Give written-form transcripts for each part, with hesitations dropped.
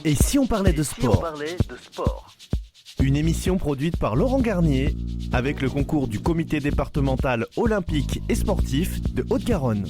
Et si on parlait de sport? Une émission produite par Laurent Garnier avec le concours du comité départemental olympique et sportif de Haute-Garonne.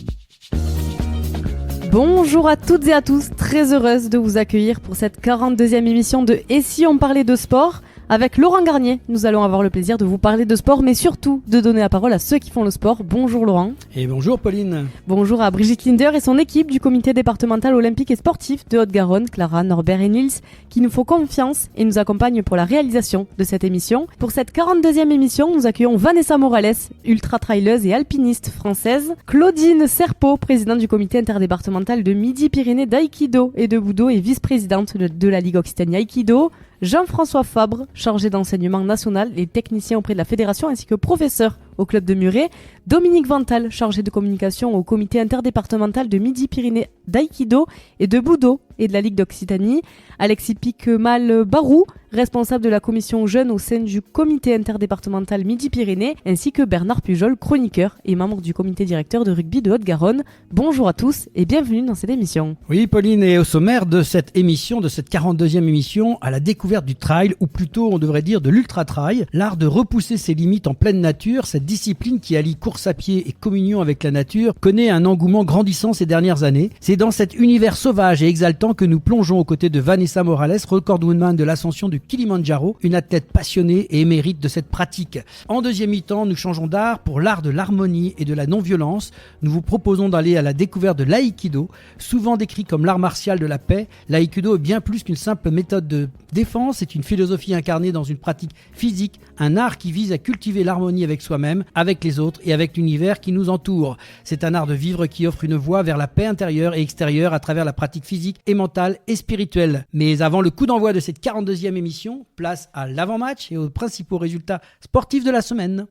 Bonjour à toutes et à tous, très heureuse de vous accueillir pour cette 42e émission de Et si on parlait de sport? Avec Laurent Garnier, nous allons avoir le plaisir de vous parler de sport, mais surtout de donner la parole à ceux qui font le sport. Bonjour Laurent. Et bonjour Pauline. Bonjour à Brigitte Linder et son équipe du comité départemental olympique et sportif de Haute-Garonne, Clara, Norbert et Nils, qui nous font confiance et nous accompagnent pour la réalisation de cette émission. Pour cette 42e émission, nous accueillons Vanessa Morales, ultra-traileuse et alpiniste française, Claudine Serpeau, présidente du comité interdépartemental de Midi-Pyrénées d'Aïkido et de Budo et vice-présidente de la Ligue Occitanie Aïkido, Jean-François Fabre, chargé d'enseignement national et technicien auprès de la fédération ainsi que professeur au club de Muret, Dominique Vental, chargé de communication au comité interdépartemental de Midi-Pyrénées d'Aïkido et de Budo et de la Ligue d'Occitanie, Alexis Piquemal-Barou, responsable de la commission jeunes au sein du comité interdépartemental Midi-Pyrénées, ainsi que Bernard Pujol, chroniqueur et membre du comité directeur de rugby de Haute-Garonne. Bonjour à tous et bienvenue dans cette émission. Oui Pauline, et au sommaire de cette émission, de cette 42e émission, à la découverte du trail, ou plutôt on devrait dire de l'ultra-trail, l'art de repousser ses limites en pleine nature, cette discipline qui allie course à pied et communion avec la nature, connaît un engouement grandissant ces dernières années. C'est dans cet univers sauvage et exaltant que nous plongeons aux côtés de Vanessa Morales, recordwoman de l'ascension du Kilimandjaro, une athlète passionnée et émérite de cette pratique. En deuxième mi-temps, nous changeons d'art pour l'art de l'harmonie et de la non-violence. Nous vous proposons d'aller à la découverte de l'aïkido. Souvent décrit comme l'art martial de la paix, l'aïkido est bien plus qu'une simple méthode de défense, c'est une philosophie incarnée dans une pratique physique, un art qui vise à cultiver l'harmonie avec soi-même, avec les autres et avec l'univers qui nous entoure. C'est un art de vivre qui offre une voie vers la paix intérieure et extérieure à travers la pratique physique et mentale et spirituelle. Mais avant le coup d'envoi de cette 42e émission, place à l'avant-match et aux principaux résultats sportifs de la semaine.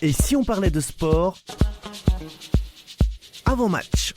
Et si on parlait de sport? Avant-match.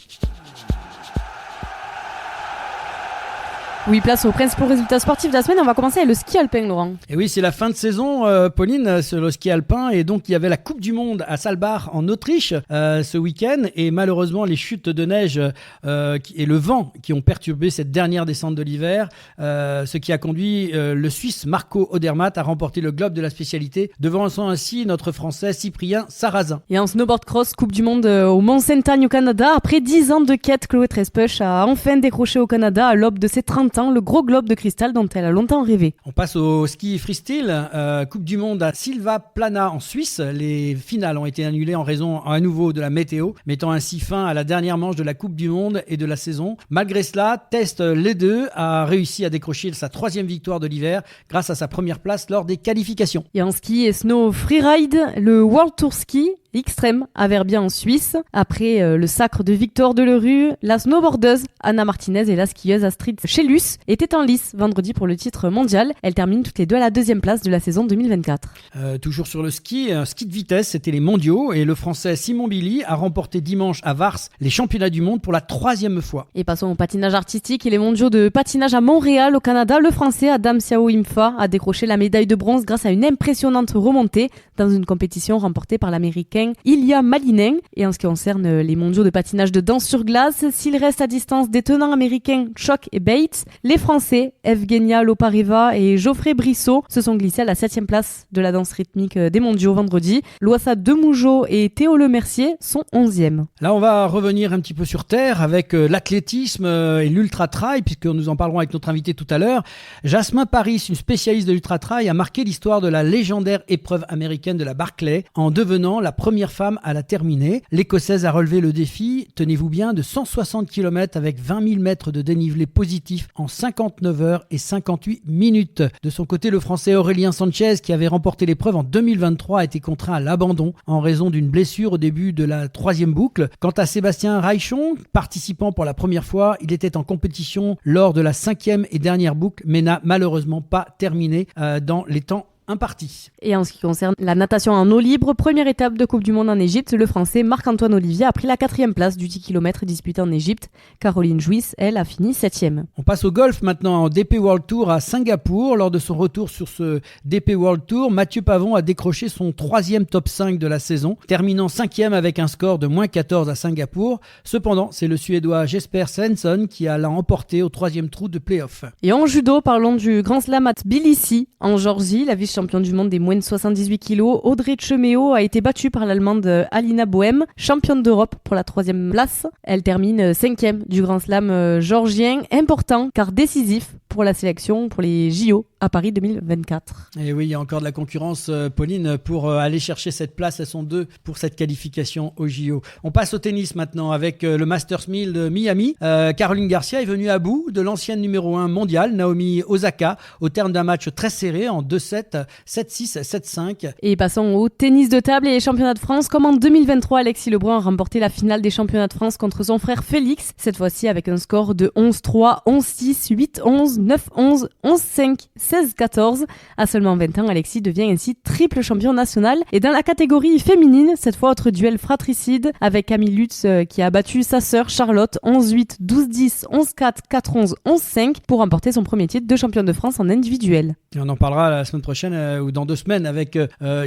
Oui, place aux principaux résultats sportifs de la semaine. On va commencer avec le ski alpin, Laurent. Et oui, c'est la fin de saison, Pauline, sur le ski alpin. Et donc, il y avait la Coupe du Monde à Saalbach, en Autriche, ce week-end. Et malheureusement, les chutes de neige et le vent qui ont perturbé cette dernière descente de l'hiver, ce qui a conduit le Suisse Marco Odermatt à remporter le globe de la spécialité, devançant ainsi notre Français Cyprien Sarrazin. Et en snowboard cross, Coupe du Monde au Mont-Sainte-Anne au Canada. Après 10 ans de quête, Chloé Trespech a enfin décroché au Canada, à l'aube de ses 30 ans, le gros globe de cristal dont elle a longtemps rêvé. On passe au ski freestyle, Coupe du Monde à Silva Plana en Suisse. Les finales ont été annulées en raison à nouveau de la météo, mettant ainsi fin à la dernière manche de la Coupe du Monde et de la saison. Malgré cela, Test les deux a réussi à décrocher sa 3e victoire de l'hiver grâce à sa première place lors des qualifications. Et en ski et snow freeride, le World Tour Ski Extrême à Verbier en Suisse. Après le sacre de Victor Delerue, la snowboardeuse Anna Martinez et la skieuse Astrid Schellus étaient en lice vendredi pour le titre mondial. Elles terminent toutes les deux à la 2e place de la saison 2024. Toujours sur le ski de vitesse, c'était les mondiaux et le français Simon Billy a remporté dimanche à Vars les championnats du monde pour la 3e fois. Et passons au patinage artistique et les mondiaux de patinage à Montréal au Canada. Le français Adam Siao Imfa a décroché la médaille de bronze grâce à une impressionnante remontée dans une compétition remportée par l'américain Ilya Malinen. Et en ce qui concerne les mondiaux de patinage de danse sur glace, s'il reste à distance des tenants américains Choc et Bates, les Français Evgenia Lopareva et Geoffrey Brissot se sont glissés à la 7e place de la danse rythmique des mondiaux vendredi. Loissa Demougeot et Théo Lemercier sont 11e. Là, on va revenir un petit peu sur terre avec l'athlétisme et l'ultra-trail, puisque nous en parlerons avec notre invité tout à l'heure. Jasmin Paris, une spécialiste de l'ultra-trail, a marqué l'histoire de la légendaire épreuve américaine de la Barclay en devenant la première femme à la terminer. L'Écossaise a relevé le défi, tenez-vous bien, de 160 km avec 20 000 mètres de dénivelé positif en 59 heures et 58 minutes. De son côté, le Français Aurélien Sanchez, qui avait remporté l'épreuve en 2023, a été contraint à l'abandon en raison d'une blessure au début de la 3e boucle. Quant à Sébastien Raichon, participant pour la première fois, il était en compétition lors de la 5e et dernière boucle, mais n'a malheureusement pas terminé dans les temps imparti. Et en ce qui concerne la natation en eau libre, première étape de Coupe du Monde en Égypte, le Français Marc-Antoine Olivier a pris la 4e place du 10 km disputé en Égypte. Caroline Jouisse, elle, a fini 7e. On passe au golf maintenant, en DP World Tour à Singapour. Lors de son retour sur ce DP World Tour, Mathieu Pavon a décroché son 3e top 5 de la saison, terminant 5e avec un score de -14 à Singapour. Cependant, c'est le Suédois Jesper Svensson qui l'a emporté au 3e trou de play-off. Et en judo, parlons du Grand Slam à Tbilissi, en Géorgie. La vice-championne du monde des moins de 78 kg, Audrey Cheméo, a été battue par l'Allemande Alina Bohem, championne d'Europe pour la 3e place. Elle termine 5e du Grand Slam géorgien, important car décisif pour la sélection pour les JO à Paris 2024. Et oui, il y a encore de la concurrence, Pauline, pour aller chercher cette place. Elles sont 2 pour cette qualification au JO. On passe au tennis maintenant avec le Masters 1000 de Miami. Caroline Garcia est venue à bout de l'ancienne numéro 1 mondiale, Naomi Osaka, au terme d'un match très serré en 2-7, 7-6, 7-5. Et passons au tennis de table et les championnats de France. Comme en 2023, Alexis Lebrun a remporté la finale des championnats de France contre son frère Félix, cette fois-ci avec un score de 11-3, 11-6, 8-11, 9-11, 11-5, 16-14. À seulement 20 ans, Alexis devient ainsi triple champion national. Et dans la catégorie féminine, cette fois autre duel fratricide avec Camille Lutz qui a battu sa sœur Charlotte 11-8, 12-10, 11-4, 4-11, 11-5 pour remporter son premier titre de championne de France en individuel. Et on en parlera la semaine prochaine ou dans 2 semaines avec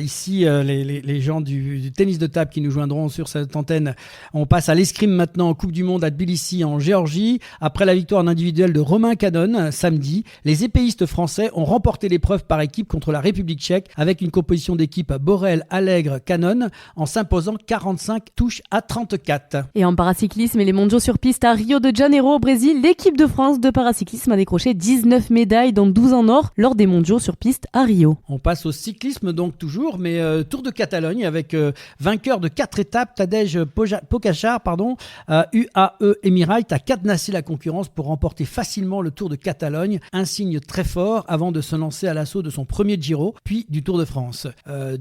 ici les gens du tennis de table qui nous joindront sur cette antenne. On passe à l'escrime maintenant en Coupe du Monde à Tbilissi en Géorgie. Après la victoire en individuel de Romain Canon samedi, les épéistes français ont remporté l'épreuve par équipe contre la République tchèque avec une composition d'équipe Borel, Allègre, Canon en s'imposant 45 touches à 34. Et en paracyclisme et les mondiaux sur piste à Rio de Janeiro au Brésil, l'équipe de France de paracyclisme a décroché 19 médailles dont 12 en or lors des mondiaux sur piste à Rio. On passe au cyclisme donc toujours, mais Tour de Catalogne avec vainqueur de 4 étapes, Tadej Pogačar, UAE Emirates a cadenassé la concurrence pour remporter facilement le Tour de Catalogne, un signe très fort avant de se lancer à l'assaut de son premier Giro, puis du Tour de France.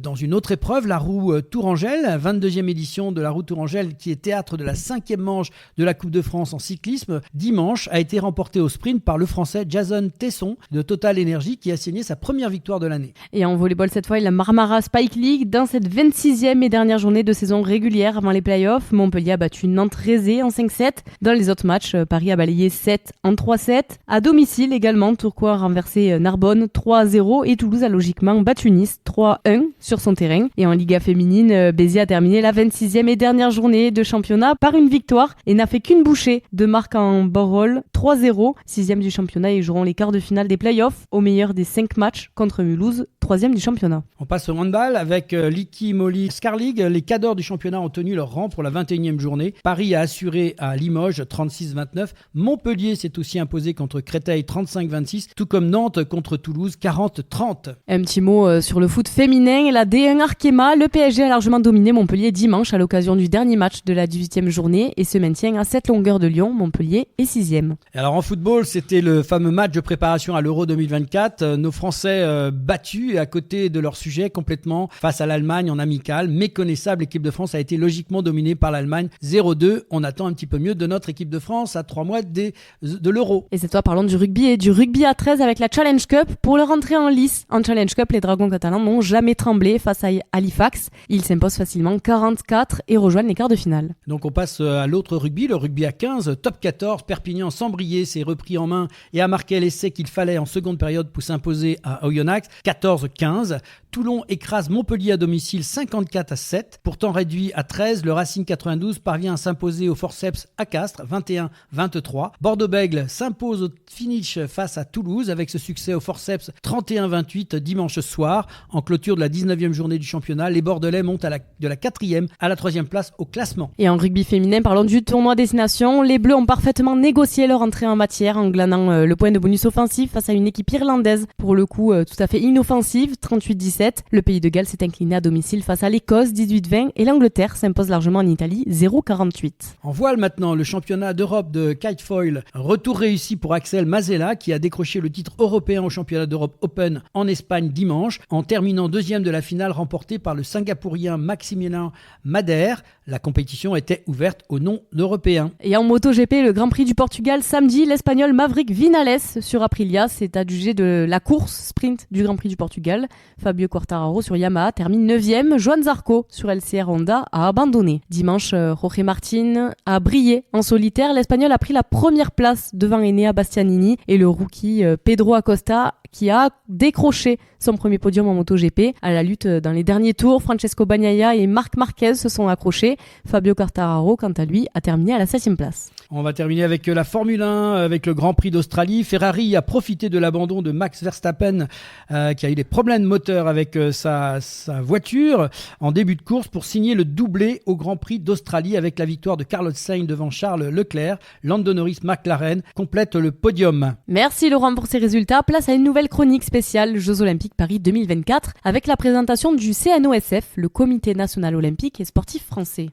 Dans une autre épreuve, la roue Tourangelle, 22e édition de la roue Tourangelle qui est théâtre de la 5e manche de la Coupe de France en cyclisme, dimanche a été remportée au sprint par le Français Jason Tesson de Total Energy qui a signé sa première victoire de l'année. Et en volleyball cette fois, la Marmara Spike League. Dans cette 26e et dernière journée de saison régulière avant les playoffs, Montpellier a battu Nantes-Rézé en 5-7. Dans les autres matchs, Paris a balayé 7 en 3-7. À domicile également, Tourcoing a renversé Narbonne 3-0 et Toulouse a logiquement battu Nice 3-1 sur son terrain. Et en Liga féminine, Béziers a terminé la 26e et dernière journée de championnat par une victoire et n'a fait qu'une bouchée de marque en Borrol 3-0, 6e du championnat et joueront les quarts de finale des playoffs au meilleur des 5 matchs contre Mulhouse, 3e du championnat. On passe au handball avec Licky Molly Scar League. Les cadors du championnat ont tenu leur rang pour la 21e journée. Paris a assuré à Limoges 36-29. Montpellier s'est aussi imposé contre Créteil 35-26, tout comme Nantes contre Toulouse 40-30. Un petit mot sur le foot féminin. La D1 Arkema, le PSG a largement dominé Montpellier dimanche à l'occasion du dernier match de la 18e journée et se maintient à 7 longueurs de Lyon. Montpellier est 6e. Alors en football, c'était le fameux match de préparation à l'Euro 2024. Nos Français battus à côté de leur sujet complètement face à l'Allemagne en amical. Méconnaissable, l'équipe de France a été logiquement dominée par l'Allemagne 0-2. On attend un petit peu mieux de notre équipe de France à 3 mois de l'Euro. Et cette fois, parlons du rugby et du rugby à 13 avec la Challenge Cup. Pour leur entrée en lice en Challenge Cup, les Dragons catalans n'ont jamais tremblé face à Halifax. Ils s'imposent facilement 44 et rejoignent les quarts de finale. Donc on passe à l'autre rugby, le rugby à 15, top 14. Perpignan sans briller s'est repris en main et a marqué l'essai qu'il fallait en seconde période pour s'imposer à Oyonnax 14-15. Toulon écrase Montpellier à domicile 54-7. Pourtant réduit à 13, le Racing 92 parvient à s'imposer au forceps à Castres 21-23. Bordeaux-Bègles s'impose au finish face à Toulouse avec ce succès au forceps 31-28 dimanche soir. En clôture de la 19e journée du championnat, les Bordelais montent de la 4e à la 3e place au classement. Et en rugby féminin, parlons du tournoi Destination. Les Bleus ont parfaitement négocié leur entrée en matière en glanant le point de bonus offensif face à une équipe irlandaise, pour le coup tout à fait inoffensive, 38-17. Le Pays de Galles s'est incliné à domicile face à l'Écosse 18-20 et l'Angleterre s'impose largement en Italie 0-48. En voile maintenant, le championnat d'Europe de kitefoil. Retour réussi pour Axel Mazet Marzella qui a décroché le titre européen au championnat d'Europe Open en Espagne dimanche en terminant deuxième de la finale remportée par le Singapourien Maximilian Mader. La compétition était ouverte aux non-européens. Et en MotoGP, le Grand Prix du Portugal samedi, l'Espagnol Maverick Vinales sur Aprilia s'est adjugé de la course sprint du Grand Prix du Portugal. Fabio Quartararo sur Yamaha termine 9e. Joan Zarco sur LCR Honda a abandonné. Dimanche, Jorge Martin a brillé en solitaire. L'Espagnol a pris la première place devant Enea Bastianini et le rookie Pedro Acosta qui a décroché son premier podium en MotoGP. À la lutte dans les derniers tours, Francesco Bagnaia et Marc Marquez se sont accrochés. Fabio Quartararo, quant à lui, a terminé à la 7e place. On va terminer avec la Formule 1, avec le Grand Prix d'Australie. Ferrari a profité de l'abandon de Max Verstappen, qui a eu des problèmes de moteur avec sa voiture en début de course pour signer le doublé au Grand Prix d'Australie avec la victoire de Carlos Sainz devant Charles Leclerc. Lando Norris McLaren complète le podium. Merci Laurent pour ces résultats. Place à une nouvelle chronique spéciale Jeux Olympiques Paris 2024 avec la présentation du CNOSF, le Comité National Olympique et Sportif Français.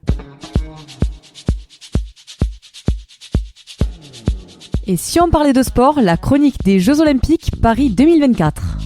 Et si on parlait de sport, la chronique des Jeux Olympiques Paris 2024.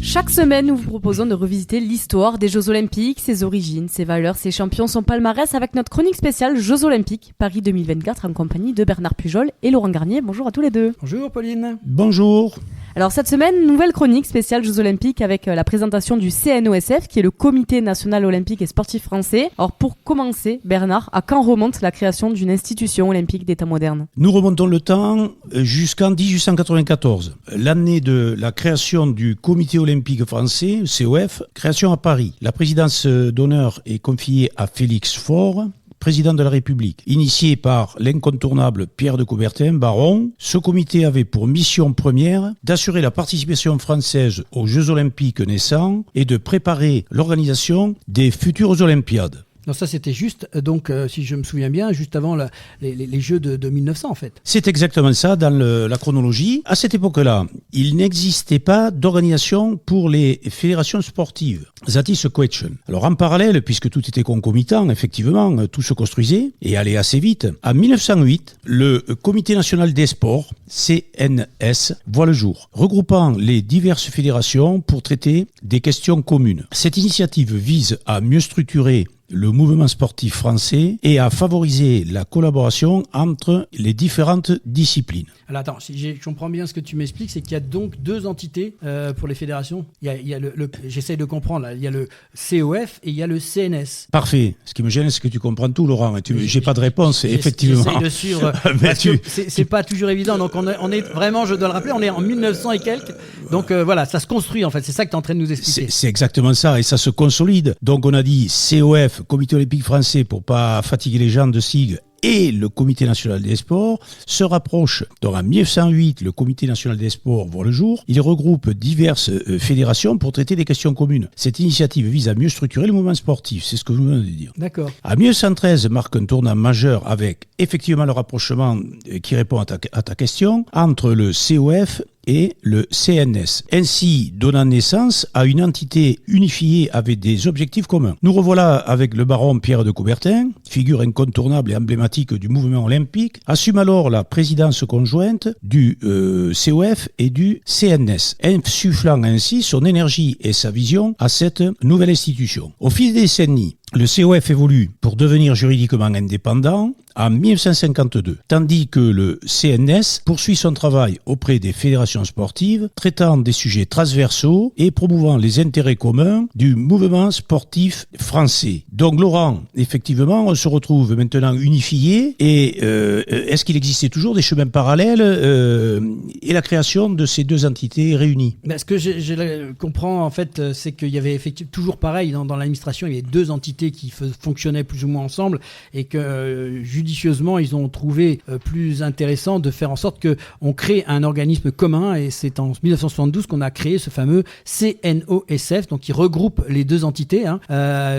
Chaque semaine, nous vous proposons de revisiter l'histoire des Jeux Olympiques, ses origines, ses valeurs, ses champions, son palmarès avec notre chronique spéciale Jeux Olympiques Paris 2024 en compagnie de Bernard Pujol et Laurent Garnier. Bonjour à tous les deux. Bonjour Pauline. Bonjour. Alors cette semaine, nouvelle chronique spéciale Jeux Olympiques avec la présentation du CNOSF qui est le Comité National Olympique et Sportif Français. Alors pour commencer, Bernard, à quand remonte la création d'une institution olympique d'État moderne ? Nous remontons le temps jusqu'en 1894, l'année de la création du Comité olympique français, COF, création à Paris. La présidence d'honneur est confiée à Félix Faure, président de la République. Initié par l'incontournable Pierre de Coubertin, baron, ce comité avait pour mission première d'assurer la participation française aux Jeux olympiques naissants et de préparer l'organisation des futures Olympiades. Non, ça c'était juste, donc si je me souviens bien, juste avant les Jeux de 1900 en fait. C'est exactement ça dans la chronologie. À cette époque-là, il n'existait pas d'organisation pour les fédérations sportives. That is a question. Alors en parallèle, puisque tout était concomitant, effectivement, tout se construisait et allait assez vite. En 1908, le Comité national des sports, CNS, voit le jour, regroupant les diverses fédérations pour traiter des questions communes. Cette initiative vise à mieux structurer le mouvement sportif français et à favoriser la collaboration entre les différentes disciplines. Alors attends, si je comprends bien ce que tu m'expliques, c'est qu'il y a donc deux entités pour les fédérations. Il y a j'essaie de comprendre là, il y a le COF et il y a le CNS. Parfait. Ce qui me gêne, c'est que tu comprends tout, Laurent. J'ai pas de réponse, effectivement. J'essaie de suivre. Parce que c'est pas toujours évident. Donc on est vraiment, je dois le rappeler, on est en 1900 et quelques. Donc voilà, ça se construit en fait. C'est ça que tu es en train de nous expliquer. C'est exactement ça et ça se consolide. Donc on a dit COF, Comité olympique français, pour pas fatiguer les gens de sigles, et le Comité national des sports se rapprochent. Donc en 1908, le Comité national des sports voit le jour. Il regroupe diverses fédérations pour traiter des questions communes. Cette initiative vise à mieux structurer le mouvement sportif. C'est ce que je venais de dire. D'accord. En 1913 marque un tournant majeur avec effectivement le rapprochement qui répond à ta question entre le COF et le CNS, ainsi donnant naissance à une entité unifiée avec des objectifs communs. Nous revoilà avec le baron Pierre de Coubertin, figure incontournable et emblématique du mouvement olympique, assume alors la présidence conjointe du COF et du CNS, insufflant ainsi son énergie et sa vision à cette nouvelle institution. Au fil des décennies, le COF évolue pour devenir juridiquement indépendant en 1952, tandis que le CNS poursuit son travail auprès des fédérations sportives, traitant des sujets transversaux et promouvant les intérêts communs du mouvement sportif français. Donc Laurent, effectivement, on se retrouve maintenant unifié et est-ce qu'il existait toujours des chemins parallèles et la création de ces deux entités réunies? Ce que je comprends en fait, c'est qu'il y avait effectivement toujours pareil dans l'administration, il y avait deux entités qui fonctionnaient plus ou moins ensemble et que judicieusement ils ont trouvé plus intéressant de faire en sorte qu'on crée un organisme commun et c'est en 1972 qu'on a créé ce fameux CNOSF, donc qui regroupe les deux entités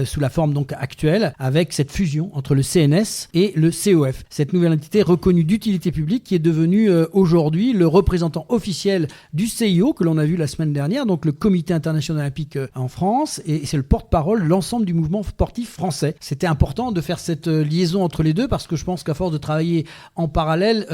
sous la forme donc actuelle avec cette fusion entre le CNS et le COF. Cette nouvelle entité reconnue d'utilité publique qui est devenue aujourd'hui le représentant officiel du CIO que l'on a vu la semaine dernière, donc le Comité international olympique en France, et c'est le porte-parole de l'ensemble du mouvement sportif sportif français. C'était important de faire cette liaison entre les deux parce que je pense qu'à force de travailler en parallèle,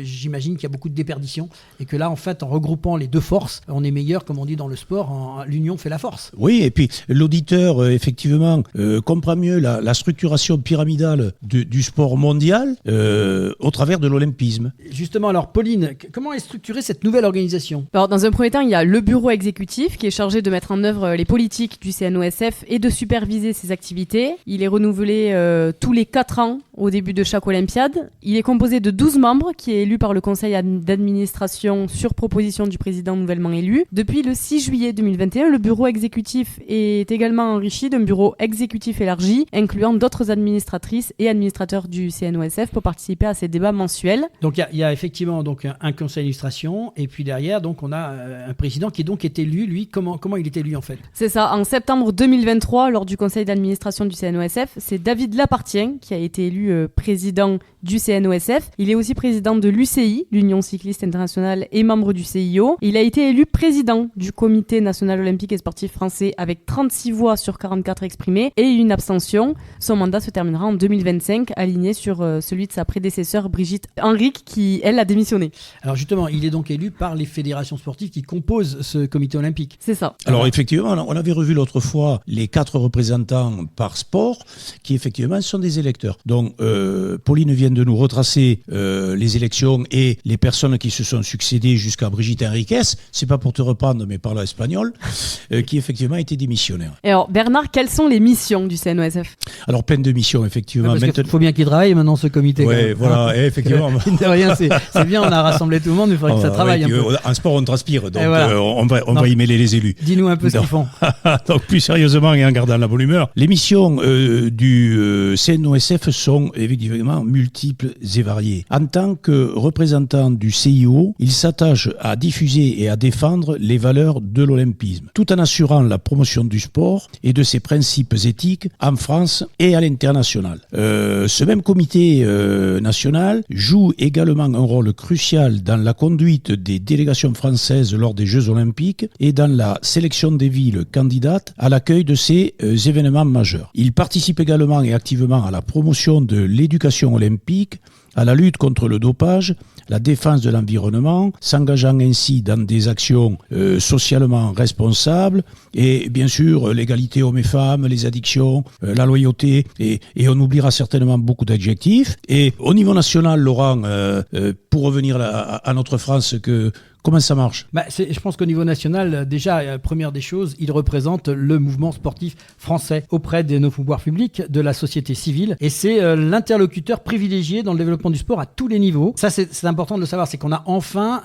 j'imagine qu'il y a beaucoup de déperditions et que là, en fait, en regroupant les deux forces, on est meilleur, comme on dit dans le sport, l'union fait la force. Oui, et puis l'auditeur, effectivement, comprend mieux la structuration pyramidale du sport mondial au travers de l'olympisme. Justement, alors Pauline, comment est structurée cette nouvelle organisation ? Alors, dans un premier temps, il y a le bureau exécutif qui est chargé de mettre en œuvre les politiques du CNOSF et de superviser ses activités. Il est renouvelé tous les 4 ans au début de chaque Olympiade. Il est composé de 12 membres qui est élu par le conseil d'administration sur proposition du président nouvellement élu. Depuis le 6 juillet 2021, le bureau exécutif est également enrichi d'un bureau exécutif élargi, incluant d'autres administratrices et administrateurs du CNOSF pour participer à ces débats mensuels. Donc il y a effectivement donc un conseil d'administration et puis derrière donc on a un président qui donc est élu. Lui, comment il est élu en fait ? C'est ça, en septembre 2023, lors du conseil d'administration du CNOSF, c'est David Lapartien qui a été élu président du CNOSF. Il est aussi président de l'UCI, l'Union cycliste internationale, et membre du CIO. Il a été élu président du Comité national olympique et sportif français avec 36 voix sur 44 exprimées et une abstention. Son mandat se terminera en 2025, aligné sur celui de sa prédécesseur Brigitte Henrique, qui, elle, a démissionné. Alors justement, il est donc élu par les fédérations sportives qui composent ce comité olympique. C'est ça. Alors effectivement, on avait revu l'autre fois les 4 représentants par sport qui effectivement sont des électeurs. Donc Pauline vient de nous retracer les élections et les personnes qui se sont succédées jusqu'à Brigitte Henriques, c'est pas pour te reprendre mais par l'espagnol, qui effectivement était démissionnaire. Et alors Bernard, quelles sont les missions du CNOSF ? Alors plein de missions effectivement. Parce qu'il faut bien qu'il travaille maintenant ce comité. Oui, voilà, et effectivement. De rien, c'est bien, on a rassemblé tout le monde, mais il faudrait que ça travaille un peu. En sport on transpire, donc voilà. on va y mêler les élus. Dis-nous un peu ce qu'ils font. Donc plus sérieusement et en gardant la bonne humeur, les missions du CNOSF sont évidemment multiples et variées. En tant que représentant du CIO, il s'attache à diffuser et à défendre les valeurs de l'olympisme, tout en assurant la promotion du sport et de ses principes éthiques en France et à l'international. Ce même comité national joue également un rôle crucial dans la conduite des délégations françaises lors des Jeux olympiques et dans la sélection des villes candidates à l'accueil de ces événements majeurs. Il participe également et activement à la promotion de l'éducation olympique, à la lutte contre le dopage, la défense de l'environnement, s'engageant ainsi dans des actions socialement responsables et bien sûr l'égalité hommes et femmes, les addictions, la loyauté et on oubliera certainement beaucoup d'adjectifs. Et au niveau national, Laurent, pour revenir à notre France, comment ça marche ? Je pense qu'au niveau national, déjà, première des choses, il représente le mouvement sportif français auprès de nos pouvoirs publics, de la société civile. Et c'est l'interlocuteur privilégié dans le développement du sport à tous les niveaux. Ça, c'est important de le savoir. C'est qu'on a enfin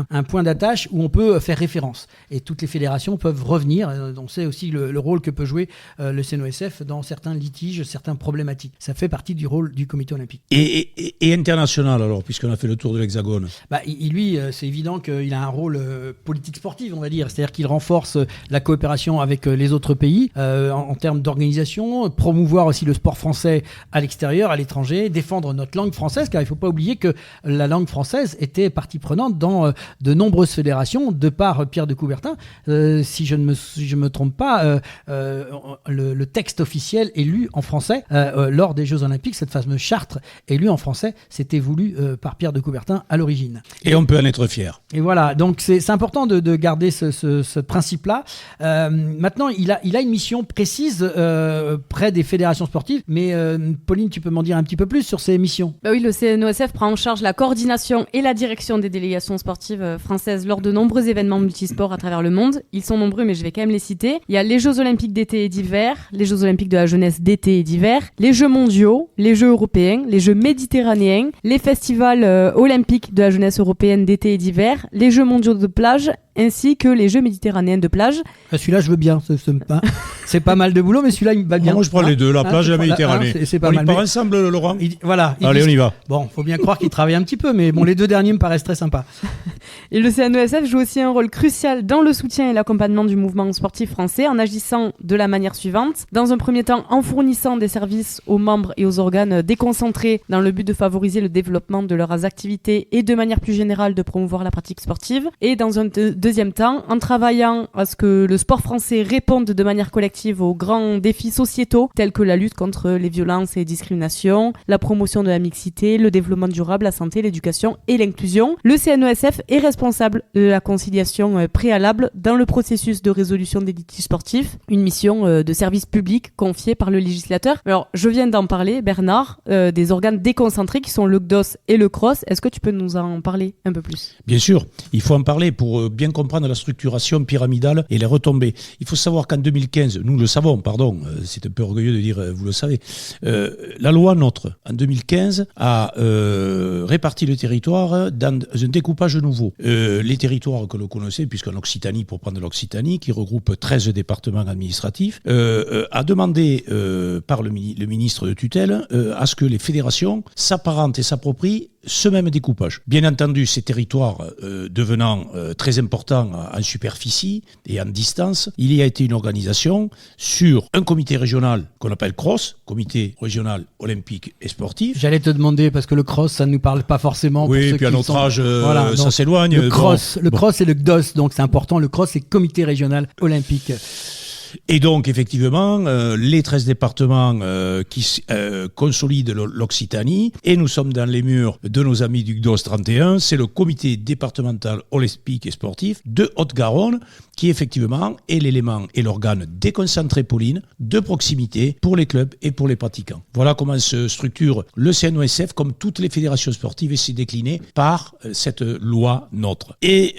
un point d'attache où on peut faire référence. Et toutes les fédérations peuvent revenir. On sait aussi le rôle que peut jouer le CNOSF dans certains litiges, certaines problématiques. Ça fait partie du rôle du comité olympique. Et international, alors, puisqu'on a fait le tour de l'Hexagone ? Lui, c'est évident qu'il a un rôle politique sportif, on va dire. C'est-à-dire qu'il renforce la coopération avec les autres pays en termes d'organisation, promouvoir aussi le sport français à l'extérieur, à l'étranger, défendre notre langue française, car il ne faut pas oublier que la langue française était partie prenante dans de nombreuses fédérations, de par Pierre de Coubertin. Si je ne me trompe pas, le texte officiel est lu en français lors des Jeux Olympiques. Cette fameuse charte est lue en français. C'était voulu par Pierre de Coubertin à l'origine. Et on peut en être fier. Et voilà, donc c'est important de garder ce principe-là. Maintenant, il a une mission précise près des fédérations sportives, mais Pauline, tu peux m'en dire un petit peu plus sur ces missions ? Oui, le CNOSF prend en charge la coordination et la direction des délégations sportives françaises lors de nombreux événements multisports à travers le monde. Ils sont nombreux, mais je vais quand même les citer. Il y a les Jeux Olympiques d'été et d'hiver, les Jeux Olympiques de la jeunesse d'été et d'hiver, les Jeux mondiaux, les Jeux européens, les Jeux méditerranéens, les festivals olympiques de la jeunesse européenne d'été et d'hiver, les Jeux mondiaux de plage, ainsi que les Jeux méditerranéens de plage. Celui-là, je veux bien. C'est pas mal de boulot, mais celui-là, il va bien. Moi, je prends les deux, la plage et la Méditerranée. C'est pas on mal. y part ensemble, Laurent ? Allez, on y va. Bon, faut bien croire qu'il travaille un petit peu, mais bon, les deux derniers me paraissent très sympas. Et le CNOSF joue aussi un rôle crucial dans le soutien et l'accompagnement du mouvement sportif français en agissant de la manière suivante. Dans un premier temps, en fournissant des services aux membres et aux organes déconcentrés dans le but de favoriser le développement de leurs activités et de manière plus générale de promouvoir la pratique sportive. Et dans un deuxième temps, en travaillant à ce que le sport français réponde de manière collective aux grands défis sociétaux tels que la lutte contre les violences et les discriminations, la promotion de la mixité, le développement durable, la santé, l'éducation et l'inclusion. Le CNOSF est responsable de la conciliation préalable dans le processus de résolution des litiges sportifs, une mission de service public confiée par le législateur. Alors, je viens d'en parler, Bernard, des organes déconcentrés qui sont le CDOS et le CROSS. Est-ce que tu peux nous en parler un peu plus ? Bien sûr, il faut en parler pour bien comprendre la structuration pyramidale et les retombées. Il faut savoir qu'en 2015, nous le savons, c'est un peu orgueilleux de dire vous le savez, la loi NOTRe, en 2015, a réparti le territoire dans un découpage nouveau. Les territoires que l'on connaissait, puisqu'en Occitanie, pour prendre l'Occitanie, qui regroupe 13 départements administratifs, a demandé par le ministre de tutelle à ce que les fédérations s'apparentent et s'approprient ce même découpage. Bien entendu, ces territoires devenant très importants en superficie et en distance, il y a été une organisation sur un comité régional qu'on appelle CROSS, Comité régional olympique et sportif. J'allais te demander, parce que le CROSS, ça ne nous parle pas forcément. Oui, puis à notre âge, ça s'éloigne. Le CROSS et le CDOS, donc c'est important. Le CROSS, c'est Comité régional olympique. Et donc, effectivement, les 13 départements qui consolident l'Occitanie, et nous sommes dans les murs de nos amis du CDOS 31, c'est le comité départemental olympique et sportif de Haute-Garonne, qui effectivement est l'élément et l'organe déconcentré, Pauline, de proximité pour les clubs et pour les pratiquants. Voilà comment se structure le CNOSF, comme toutes les fédérations sportives, et c'est décliné par cette loi NOTRe. Et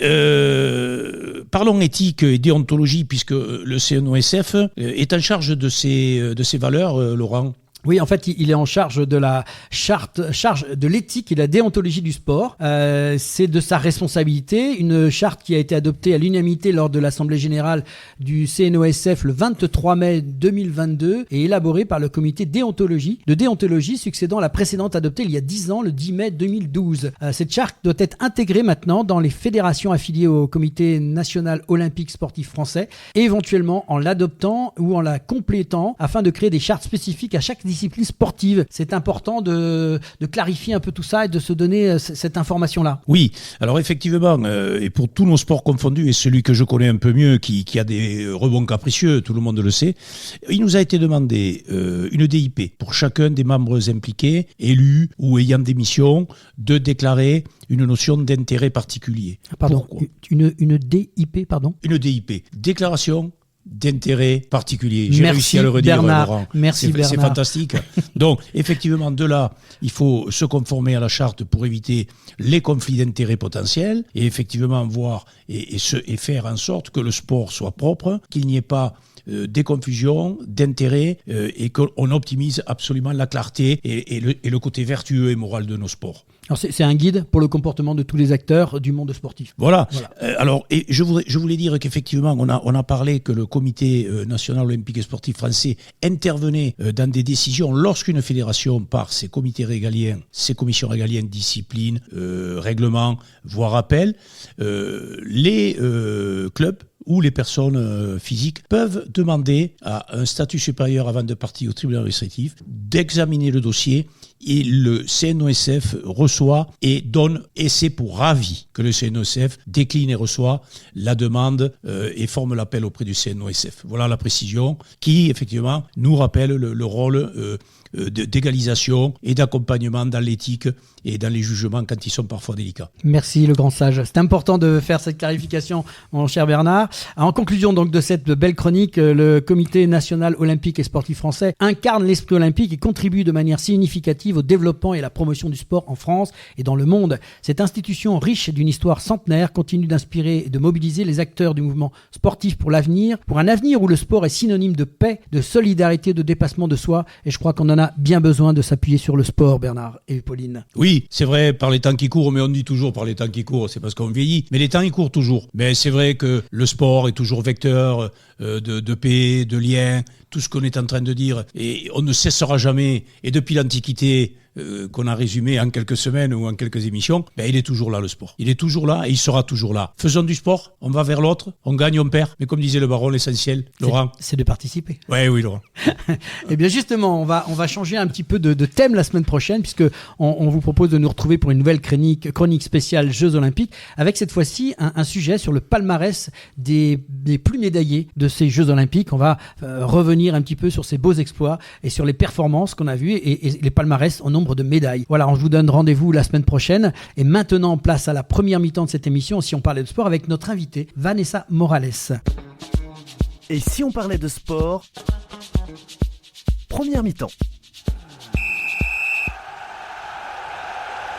parlons éthique et déontologie, puisque le CNOSF est en charge de ces valeurs, Laurent. Oui, en fait, il est en charge de la charge de l'éthique et de la déontologie du sport. C'est de sa responsabilité. Une charte qui a été adoptée à l'unanimité lors de l'Assemblée générale du CNOSF le 23 mai 2022 et élaborée par le comité de déontologie succédant à la précédente adoptée il y a 10 ans, le 10 mai 2012. Cette charte doit être intégrée maintenant dans les fédérations affiliées au comité national olympique sportif français et éventuellement en l'adoptant ou en la complétant afin de créer des chartes spécifiques à chaque discipline sportive. C'est important de clarifier un peu tout ça et de se donner cette information-là. Oui, alors effectivement, et pour tous nos sports confondus, et celui que je connais un peu mieux, qui a des rebonds capricieux, tout le monde le sait, il nous a été demandé une DIP pour chacun des membres impliqués, élus ou ayant des missions, de déclarer une notion d'intérêt particulier. Pardon, une DIP, pardon ? Une DIP, déclaration d'intérêt particulier. J'ai réussi à le redire, Bernard. Laurent. Merci Bernard. C'est fantastique. Donc, effectivement, de là, il faut se conformer à la charte pour éviter les conflits d'intérêts potentiels et effectivement voir et faire en sorte que le sport soit propre, qu'il n'y ait pas des confusions d'intérêts et qu'on optimise absolument la clarté et le côté vertueux et moral de nos sports. Alors c'est un guide pour le comportement de tous les acteurs du monde sportif. Voilà. Alors, et je voulais dire qu'effectivement, on a parlé que le Comité national olympique et sportif français intervenait dans des décisions lorsqu'une fédération, par ses comités régaliens, ses commissions régaliennes, discipline, règlement, voire appel, les clubs où les personnes physiques peuvent demander à un statut supérieur avant de partir au tribunal administratif d'examiner le dossier et le CNOSF reçoit et donne, et c'est pour avis que le CNOSF décline et reçoit la demande et forme l'appel auprès du CNOSF. Voilà la précision qui, effectivement, nous rappelle le rôle d'égalisation et d'accompagnement dans l'éthique et dans les jugements quand ils sont parfois délicats. Merci le grand sage. C'est important de faire cette clarification, mon cher Bernard. En conclusion donc de cette belle chronique, le Comité national olympique et sportif français incarne l'esprit olympique et contribue de manière significative au développement et à la promotion du sport en France et dans le monde. Cette institution riche d'une histoire centenaire continue d'inspirer et de mobiliser les acteurs du mouvement sportif pour l'avenir, pour un avenir où le sport est synonyme de paix, de solidarité, de dépassement de soi. Et je crois qu'on en a bien besoin de s'appuyer sur le sport, Bernard et Pauline. Oui, c'est vrai, par les temps qui courent, mais on dit toujours par les temps qui courent, c'est parce qu'on vieillit. Mais les temps, ils courent toujours. Mais c'est vrai que le sport est toujours vecteur de paix, de lien, tout ce qu'on est en train de dire. Et on ne cessera jamais. Et depuis l'Antiquité, qu'on a résumé en quelques semaines ou en quelques émissions, il est toujours là, le sport. Il est toujours là et il sera toujours là. Faisons du sport, on va vers l'autre, on gagne, on perd. Mais comme disait le baron, l'essentiel, Laurent. C'est de participer. Oui, Laurent. Eh bien justement, on va changer un petit peu de thème la semaine prochaine, puisque on vous propose de nous retrouver pour une nouvelle chronique spéciale Jeux Olympiques, avec cette fois-ci un sujet sur le palmarès des plus médaillés de ces Jeux Olympiques. On va revenir un petit peu sur ces beaux exploits et sur les performances qu'on a vues et les palmarès au nombre de médailles. Voilà, on vous donne rendez-vous la semaine prochaine. Et maintenant, place à la première mi-temps de cette émission, si on parlait de sport, avec notre invitée, Vanessa Morales. Et si on parlait de sport, première mi-temps.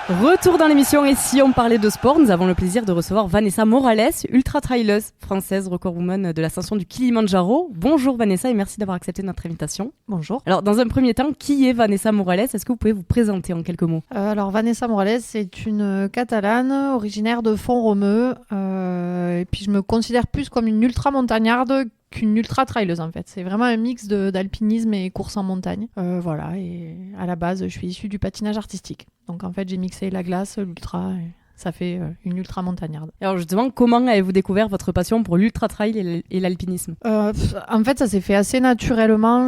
Retour dans l'émission et si on parlait de sport, nous avons le plaisir de recevoir Vanessa Morales, ultra-traileuse française, recordwoman de l'ascension du Kilimandjaro. Bonjour Vanessa et merci d'avoir accepté notre invitation. Bonjour. Alors dans un premier temps, qui est Vanessa Morales ? Est-ce que vous pouvez vous présenter en quelques mots ? Alors Vanessa Morales, c'est une Catalane originaire de Font-Romeu et puis je me considère plus comme une ultra-montagnarde qu'une ultra-traileuse en fait. C'est vraiment un mix d'alpinisme et course en montagne. Voilà, et à la base, je suis issue du patinage artistique. Donc en fait, j'ai mixé la glace, l'ultra, et ça fait une ultra-montagnarde. Alors justement, comment avez-vous découvert votre passion pour l'ultra-trail et l'alpinisme ? En fait, ça s'est fait assez naturellement.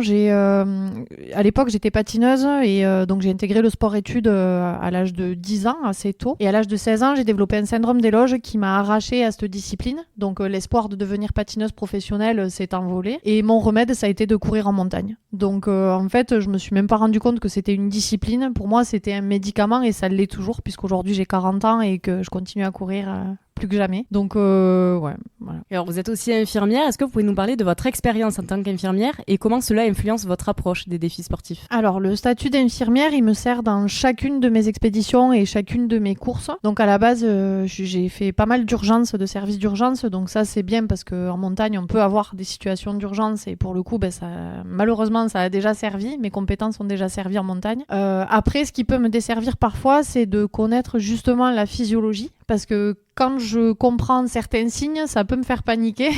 À l'époque, j'étais patineuse et donc j'ai intégré le sport-études à l'âge de 10 ans, assez tôt. Et à l'âge de 16 ans, j'ai développé un syndrome d'éloge qui m'a arrachée à cette discipline. Donc l'espoir de devenir patineuse professionnelle s'est envolé. Et mon remède, ça a été de courir en montagne. Donc en fait, je me suis même pas rendu compte que c'était une discipline. Pour moi, c'était un médicament et ça l'est toujours puisqu'aujourd'hui j'ai 40 ans et que je continue à courir plus que jamais. Donc, ouais, voilà. Et alors, vous êtes aussi infirmière. Est-ce que vous pouvez nous parler de votre expérience en tant qu'infirmière et comment cela influence votre approche des défis sportifs ? Alors, le statut d'infirmière, il me sert dans chacune de mes expéditions et chacune de mes courses. Donc, à la base, j'ai fait pas mal d'urgences, de services d'urgence. Donc, ça, c'est bien parce qu'en montagne, on peut avoir des situations d'urgence et pour le coup, malheureusement, ça a déjà servi. Mes compétences ont déjà servi en montagne. Après, ce qui peut me desservir parfois, c'est de connaître justement la physiologie. Parce que quand je comprends certains signes, ça peut me faire paniquer.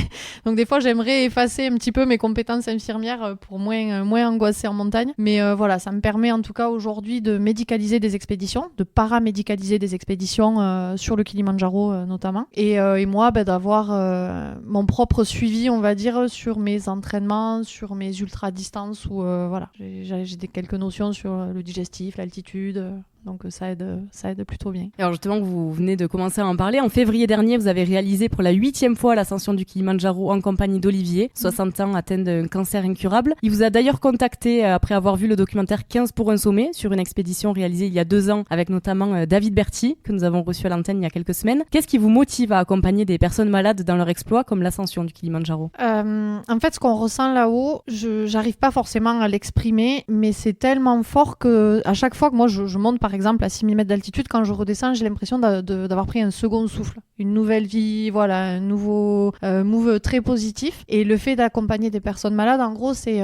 Donc des fois, j'aimerais effacer un petit peu mes compétences infirmières pour moins angoisser en montagne. Mais voilà, ça me permet en tout cas aujourd'hui de médicaliser des expéditions, de paramédicaliser des expéditions sur le Kilimandjaro notamment. Et moi, d'avoir mon propre suivi, on va dire, sur mes entraînements, sur mes ultra-distances. Où voilà, j'ai quelques notions sur le digestif, l'altitude... Donc ça aide plutôt bien. Alors justement, vous venez de commencer à en parler. En février dernier, vous avez réalisé pour la 8e fois l'ascension du Kilimandjaro en compagnie d'Olivier, 60 ans atteint d'un cancer incurable. Il vous a d'ailleurs contacté après avoir vu le documentaire 15 pour un sommet sur une expédition réalisée il y a 2 ans avec notamment David Berti, que nous avons reçu à l'antenne il y a quelques semaines. Qu'est-ce qui vous motive à accompagner des personnes malades dans leur exploit comme l'ascension du Kilimandjaro ? En fait, ce qu'on ressent là-haut, j'arrive pas forcément à l'exprimer, mais c'est tellement fort que à chaque fois que moi je monte par exemple à 6000 mètres d'altitude, quand je redescends, j'ai l'impression d'avoir pris un second souffle, une nouvelle vie, voilà, un nouveau move très positif. Et le fait d'accompagner des personnes malades, en gros, c'est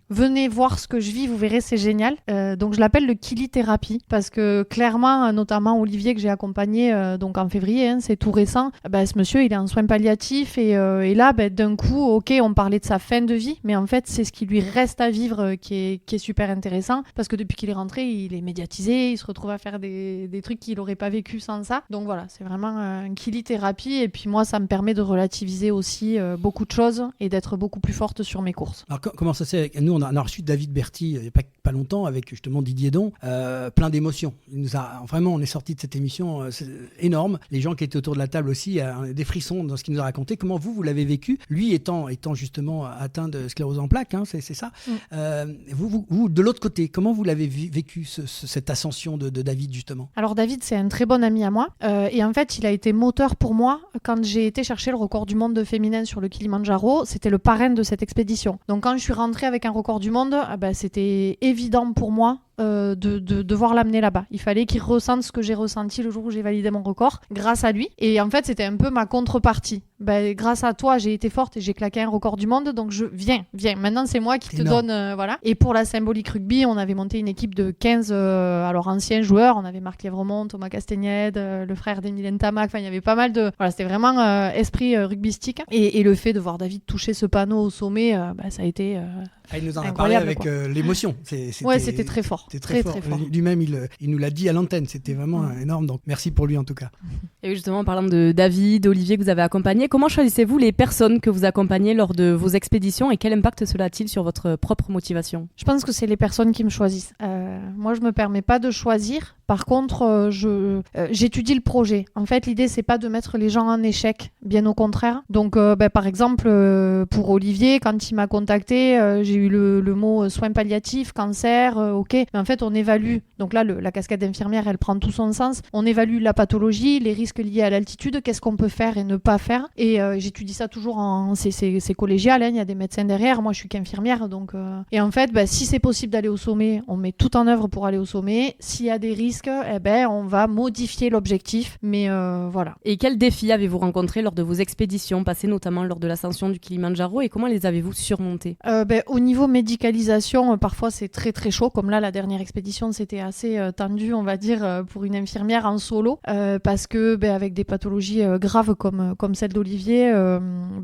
venez voir ce que je vis, vous verrez, c'est génial. Donc je l'appelle le Kili-thérapie parce que clairement, notamment Olivier que j'ai accompagné donc en février, c'est tout récent, ce monsieur il est en soins palliatifs et là d'un coup, ok, on parlait de sa fin de vie, mais en fait c'est ce qui lui reste à vivre qui est super intéressant parce que depuis qu'il est rentré, il est médiatisé, il se retrouve à faire des trucs qu'il n'aurait pas vécu sans ça. Donc voilà, c'est vraiment un Kili-thérapie et puis moi ça me permet de relativiser aussi beaucoup de choses et d'être beaucoup plus forte sur mes courses. Alors comment ça c'est ? Nous on a reçu David Berti il n'y a pas longtemps avec justement Didier Don, plein d'émotions. Vraiment on est sorti de cette émission c'est énorme. Les gens qui étaient autour de la table aussi des frissons dans ce qu'il nous a raconté. Comment vous l'avez vécu ? Lui étant justement atteint de sclérose en plaques, c'est ça. Vous de l'autre côté, comment vous l'avez vécu cette ascension de David justement ? Alors David c'est un très bon ami à moi et en fait il a été moteur pour moi quand j'ai été chercher le record du monde féminin sur le Kilimandjaro. C'était le parrain de cette expédition. Donc quand je suis rentrée avec un record du monde, c'était évident pour moi de devoir l'amener là-bas. Il fallait qu'il ressente ce que j'ai ressenti le jour où j'ai validé mon record grâce à lui. Et en fait, c'était un peu ma contrepartie. Grâce à toi, j'ai été forte et j'ai claqué un record du monde. Donc, viens. Maintenant, c'est moi qui te donne... voilà. Et pour la symbolique rugby, on avait monté une équipe de 15 anciens joueurs. On avait Marc Lévremont, Thomas Castagnède, le frère d'Emile Ntamak. Enfin, il y avait pas mal de... Voilà, c'était vraiment esprit rugbystique. Et le fait de voir David toucher ce panneau au sommet, ça a été... il nous en a parlé avec l'émotion. Ouais, c'était très fort. C'était très fort. Lui-même, il nous l'a dit à l'antenne. C'était vraiment énorme. Donc, merci pour lui en tout cas. Et justement, en parlant de David, Olivier que vous avez accompagné, comment choisissez-vous les personnes que vous accompagnez lors de vos expéditions et quel impact cela a-t-il sur votre propre motivation ? Je pense que c'est les personnes qui me choisissent. Moi, je me permets pas de choisir. Par contre, j'étudie le projet. En fait, l'idée, c'est pas de mettre les gens en échec, bien au contraire. Donc, par exemple, pour Olivier, quand il m'a contacté, j'ai eu le mot soins palliatifs, cancer, ok. Mais en fait, on évalue. Donc là, la casquette d'infirmière, elle prend tout son sens. On évalue la pathologie, les risques liés à l'altitude, qu'est-ce qu'on peut faire et ne pas faire. Et j'étudie ça toujours c'est collégial, hein, il y a des médecins derrière. Moi, je suis qu'infirmière, donc. Et en fait, si c'est possible d'aller au sommet, on met tout en œuvre pour aller au sommet. S'il y a des risques, on va modifier l'objectif. Mais voilà. Et quels défis avez-vous rencontrés lors de vos expéditions, passées notamment lors de l'ascension du Kilimandjaro, et comment les avez-vous surmontés ? Au niveau médicalisation, parfois c'est très très chaud. Comme là, la dernière expédition, c'était assez tendu, on va dire, pour une infirmière en solo, parce que avec des pathologies graves comme celle d'Olivier,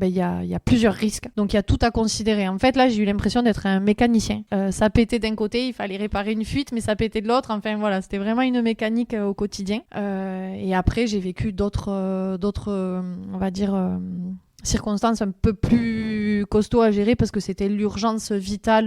il y a plusieurs risques. Donc il y a tout à considérer. En fait, là, j'ai eu l'impression d'être un mécanicien. Ça pétait d'un côté, il fallait réparer une fuite, mais ça pétait de l'autre. Enfin voilà, c'était vraiment une mécanique au quotidien. Et après, j'ai vécu d'autres on va dire, circonstances un peu plus costauds à gérer parce que c'était l'urgence vitale,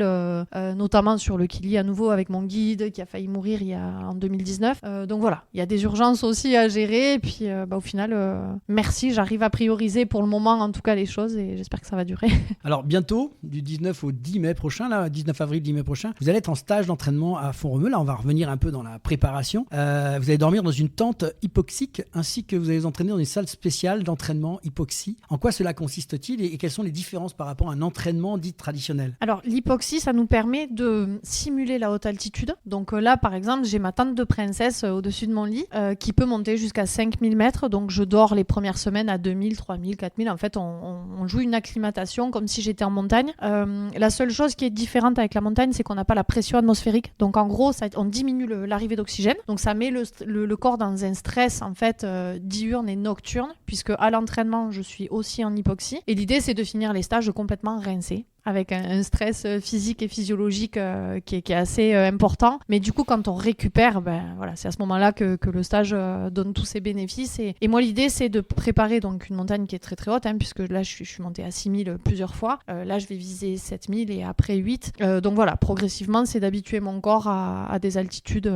notamment sur le Kili à nouveau avec mon guide qui a failli mourir en 2019. Donc voilà, il y a des urgences aussi à gérer. Et puis au final, merci, j'arrive à prioriser pour le moment en tout cas les choses et j'espère que ça va durer. Alors bientôt, du 19 au 10 mai prochain, là, 19 avril, 10 mai prochain, vous allez être en stage d'entraînement à Font-Romeu. Là, on va revenir un peu dans la préparation. Vous allez dormir dans une tente hypoxique ainsi que vous allez vous entraîner dans une salle spéciale d'entraînement hypoxie. En quoi cela consiste-t-il et quelles sont les différences par rapport à un entraînement dit traditionnel ? Alors l'hypoxie, ça nous permet de simuler la haute altitude. Donc là, par exemple, j'ai ma tente de princesse au-dessus de mon lit qui peut monter jusqu'à 5000 mètres. Donc je dors les premières semaines à 2000, 3000, 4000. En fait, on joue une acclimatation comme si j'étais en montagne. La seule chose qui est différente avec la montagne, c'est qu'on n'a pas la pression atmosphérique. Donc en gros, on diminue l'arrivée d'oxygène. Donc ça met le corps dans un stress en fait diurne et nocturne, puisque à l'entraînement, je suis aussi en hypoxie. Et l'idée, c'est de finir les stages complètement rincés, avec un stress physique et physiologique qui est assez important. Mais du coup, quand on récupère, voilà, c'est à ce moment-là que le stage donne tous ses bénéfices. Et moi, l'idée, c'est de préparer donc une montagne qui est très très haute, puisque là, je suis montée à 6000 plusieurs fois. Là, je vais viser 7000 et après 8. Donc voilà, progressivement, c'est d'habituer mon corps à des altitudes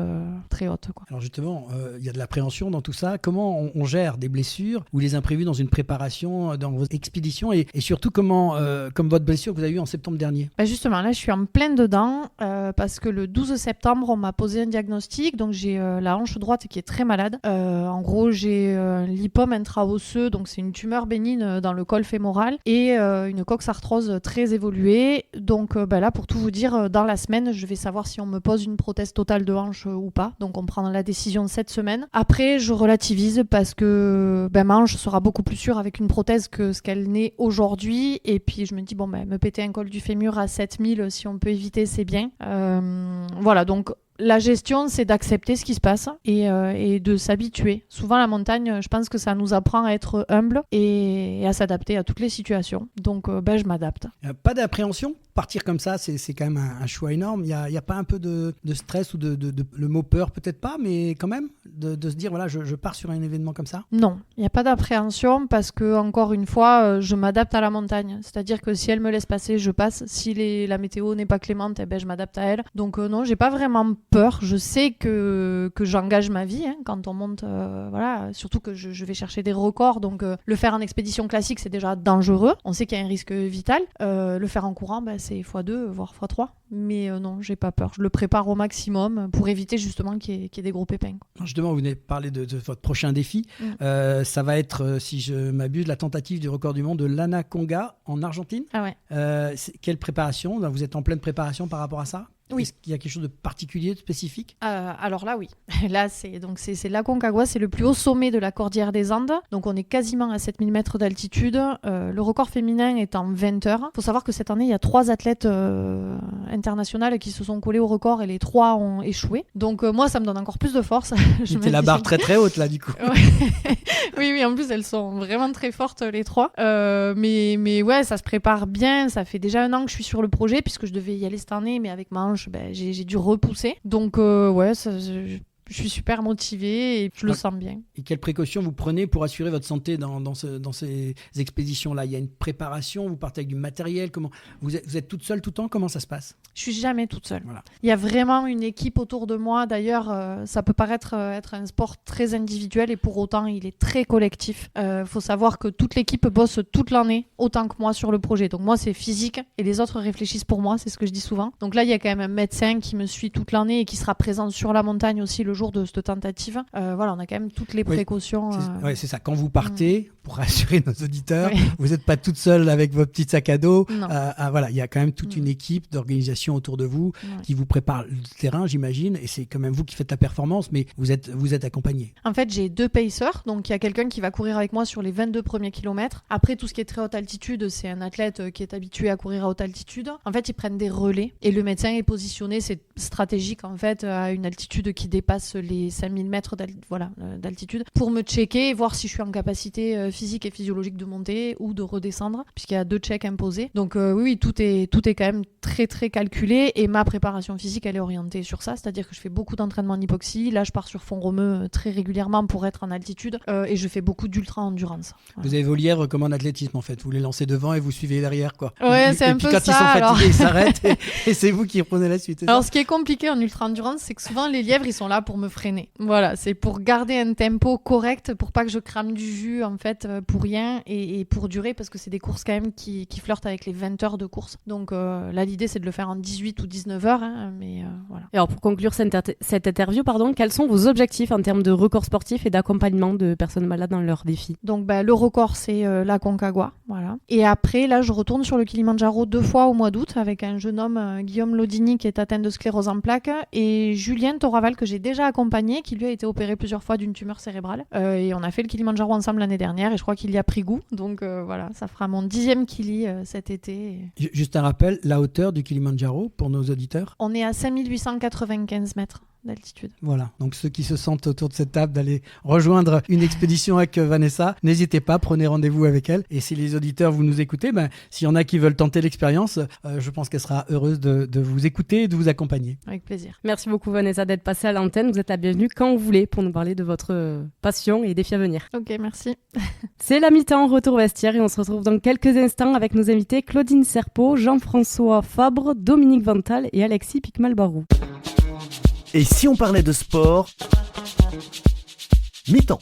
très hautes, quoi. Alors justement, il y a de l'appréhension dans tout ça. Comment on gère des blessures ou les imprévus dans une préparation, dans vos expéditions et surtout comment, comme votre blessure que vous avez eue en septembre dernier? Justement, là, je suis en plein dedans parce que le 12 septembre, on m'a posé un diagnostic. Donc, j'ai la hanche droite qui est très malade. En gros, j'ai un lipome intraosseux, donc c'est une tumeur bénigne dans le col fémoral et une coxarthrose très évoluée. Donc là, pour tout vous dire, dans la semaine, je vais savoir si on me pose une prothèse totale de hanche ou pas. Donc, on prend la décision cette semaine. Après, je relativise parce que ma hanche sera beaucoup plus sûre avec une prothèse que ce qu'elle n'est aujourd'hui. Et puis, je me dis, me péter un col du fémur à 7000, si on peut éviter, c'est bien. Voilà, donc la gestion, c'est d'accepter ce qui se passe et de s'habituer. Souvent, la montagne, je pense que ça nous apprend à être humble et à s'adapter à toutes les situations. Donc, je m'adapte. Pas d'appréhension? Partir comme ça, c'est quand même un choix énorme. Il y a pas un peu de stress ou le mot peur, peut-être pas, mais quand même, de se dire, voilà, je pars sur un événement comme ça? Non, il n'y a pas d'appréhension parce que, encore une fois, je m'adapte à la montagne. C'est-à-dire que si elle me laisse passer, je passe. Si la météo n'est pas clémente, je m'adapte à elle. Donc non, j'ai pas vraiment peur. Je sais que j'engage ma vie quand on monte, voilà. Surtout que je vais chercher des records. Donc le faire en expédition classique, c'est déjà dangereux. On sait qu'il y a un risque vital. Le faire en courant, c'est x2, voire x3. Mais non, j'ai pas peur. Je le prépare au maximum pour éviter justement qu'il y ait des gros pépins. Justement, vous venez de parler de votre prochain défi. Ça va être, si je m'abuse, la tentative du record du monde de l'Anaconga en Argentine. Ah ouais. Quelle préparation? Vous êtes en pleine préparation par rapport à ça? Oui. Est-ce qu'il y a quelque chose de particulier, de spécifique? Alors là, oui. Là, c'est l'Aconcagua, c'est le plus haut sommet de la cordillère des Andes. Donc, on est quasiment à 7000 mètres d'altitude. Le record féminin est en 20 heures. Il faut savoir que cette année, il y a 3 athlètes internationales qui se sont collés au record et les 3 ont échoué. Donc, moi, ça me donne encore plus de force. C'était la barre très très haute, là, du coup. Oui, en plus, elles sont vraiment très fortes, les 3. Mais ouais, ça se prépare bien. Ça fait déjà 1 an que je suis sur le projet puisque je devais y aller cette année, mais avec ma hanche, j'ai dû repousser. Donc je suis super motivée et je le sens bien. Et quelles précautions vous prenez pour assurer votre santé dans ces expéditions-là ? Il y a une préparation, vous partez avec du matériel, comment vous êtes toute seule tout le temps ? Comment ça se passe ? Je suis jamais toute seule. Voilà. Il y a vraiment une équipe autour de moi. D'ailleurs, ça peut paraître être un sport très individuel et pour autant, il est très collectif. Faut savoir que toute l'équipe bosse toute l'année, autant que moi sur le projet. Donc moi, c'est physique et les autres réfléchissent pour moi, c'est ce que je dis souvent. Donc là, il y a quand même un médecin qui me suit toute l'année et qui sera présent sur la montagne aussi le jour de cette tentative. Voilà, on a quand même toutes les précautions. C'est ça. Quand vous partez, pour rassurer nos auditeurs, vous n'êtes pas toute seule avec vos petits sacs à dos. Voilà, il y a quand même toute une équipe d'organisation autour de vous qui vous prépare le terrain, j'imagine, et c'est quand même vous qui faites la performance, mais vous êtes accompagné. En fait, j'ai 2 pacers, donc il y a quelqu'un qui va courir avec moi sur les 22 premiers kilomètres. Après, tout ce qui est très haute altitude, c'est un athlète qui est habitué à courir à haute altitude. En fait, ils prennent des relais et le médecin est positionné, c'est stratégique en fait, à une altitude qui dépasse les 5000 mètres d'altitude pour me checker et voir si je suis en capacité physique et physiologique de monter ou de redescendre, puisqu'il y a 2 checks imposés. Donc oui, tout est quand même très très calculé et ma préparation physique, elle est orientée sur ça, c'est-à-dire que je fais beaucoup d'entraînement en hypoxie. Là, je pars sur fond romeux très régulièrement pour être en altitude et je fais beaucoup d'ultra-endurance. Voilà. Vous avez vos lièvres comme en athlétisme en fait, vous les lancez devant et vous suivez derrière quoi. Ouais, c'est un peu ça. Et puis quand ils sont fatigués, ils s'arrêtent et c'est vous qui reprenez la suite. Alors ce qui est compliqué en ultra-endurance, c'est que souvent les lièvres, ils sont là pour me freiner. Voilà, c'est pour garder un tempo correct, pour pas que je crame du jus en fait pour rien et pour durer, parce que c'est des courses quand même qui flirtent avec les 20 heures de course. Donc là, l'idée c'est de le faire en 18 ou 19 heures, mais voilà. Et alors pour conclure cette interview, quels sont vos objectifs en termes de records sportifs et d'accompagnement de personnes malades dans leurs défis ? Donc le record c'est la Concagua, voilà. Et après là, je retourne sur le Kilimandjaro 2 fois au mois d'août avec un jeune homme, Guillaume Lodini, qui est atteint de sclérose en plaques, et Julien Toraval que j'ai déjà accompagné, qui lui a été opéré plusieurs fois d'une tumeur cérébrale. Et on a fait le Kilimandjaro ensemble l'année dernière et je crois qu'il y a pris goût. Donc voilà, ça fera mon 10e Kili cet été. Juste un rappel, la hauteur du Kilimandjaro pour nos auditeurs ? On est à 5895 mètres d'altitude. Voilà, donc ceux qui se sentent autour de cette table d'aller rejoindre une expédition avec Vanessa, n'hésitez pas, prenez rendez-vous avec elle. Et si les auditeurs vous nous écoutez, s'il y en a qui veulent tenter l'expérience, je pense qu'elle sera heureuse de vous écouter et de vous accompagner. Avec plaisir. Merci beaucoup Vanessa d'être passée à l'antenne. Vous êtes la bienvenue quand vous voulez pour nous parler de votre passion et défis à venir. Ok, merci. C'est la mi-temps, retour vestiaire, et on se retrouve dans quelques instants avec nos invités Claudine Serpeau, Jean-François Fabre, Dominique Vantal et Alexis Picmal-Barou. Et si on parlait de sport, mi-temps.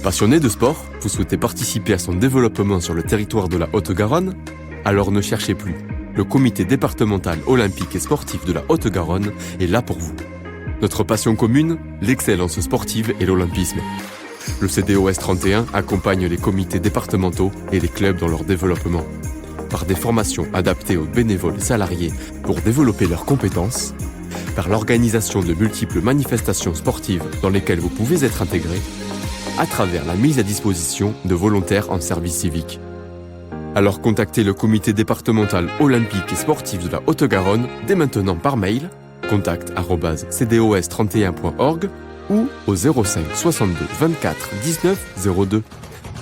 Passionné de sport, vous souhaitez participer à son développement sur le territoire de la Haute-Garonne ? Alors ne cherchez plus. Le comité départemental olympique et sportif de la Haute-Garonne est là pour vous. Notre passion commune, l'excellence sportive et l'olympisme. Le CDOS 31 accompagne les comités départementaux et les clubs dans leur développement. Par des formations adaptées aux bénévoles et salariés pour développer leurs compétences, par l'organisation de multiples manifestations sportives dans lesquelles vous pouvez être intégré, à travers la mise à disposition de volontaires en service civique. Alors contactez le comité départemental olympique et sportif de la Haute-Garonne dès maintenant par mail contact@cdos31.org ou au 05 62 24 19 02.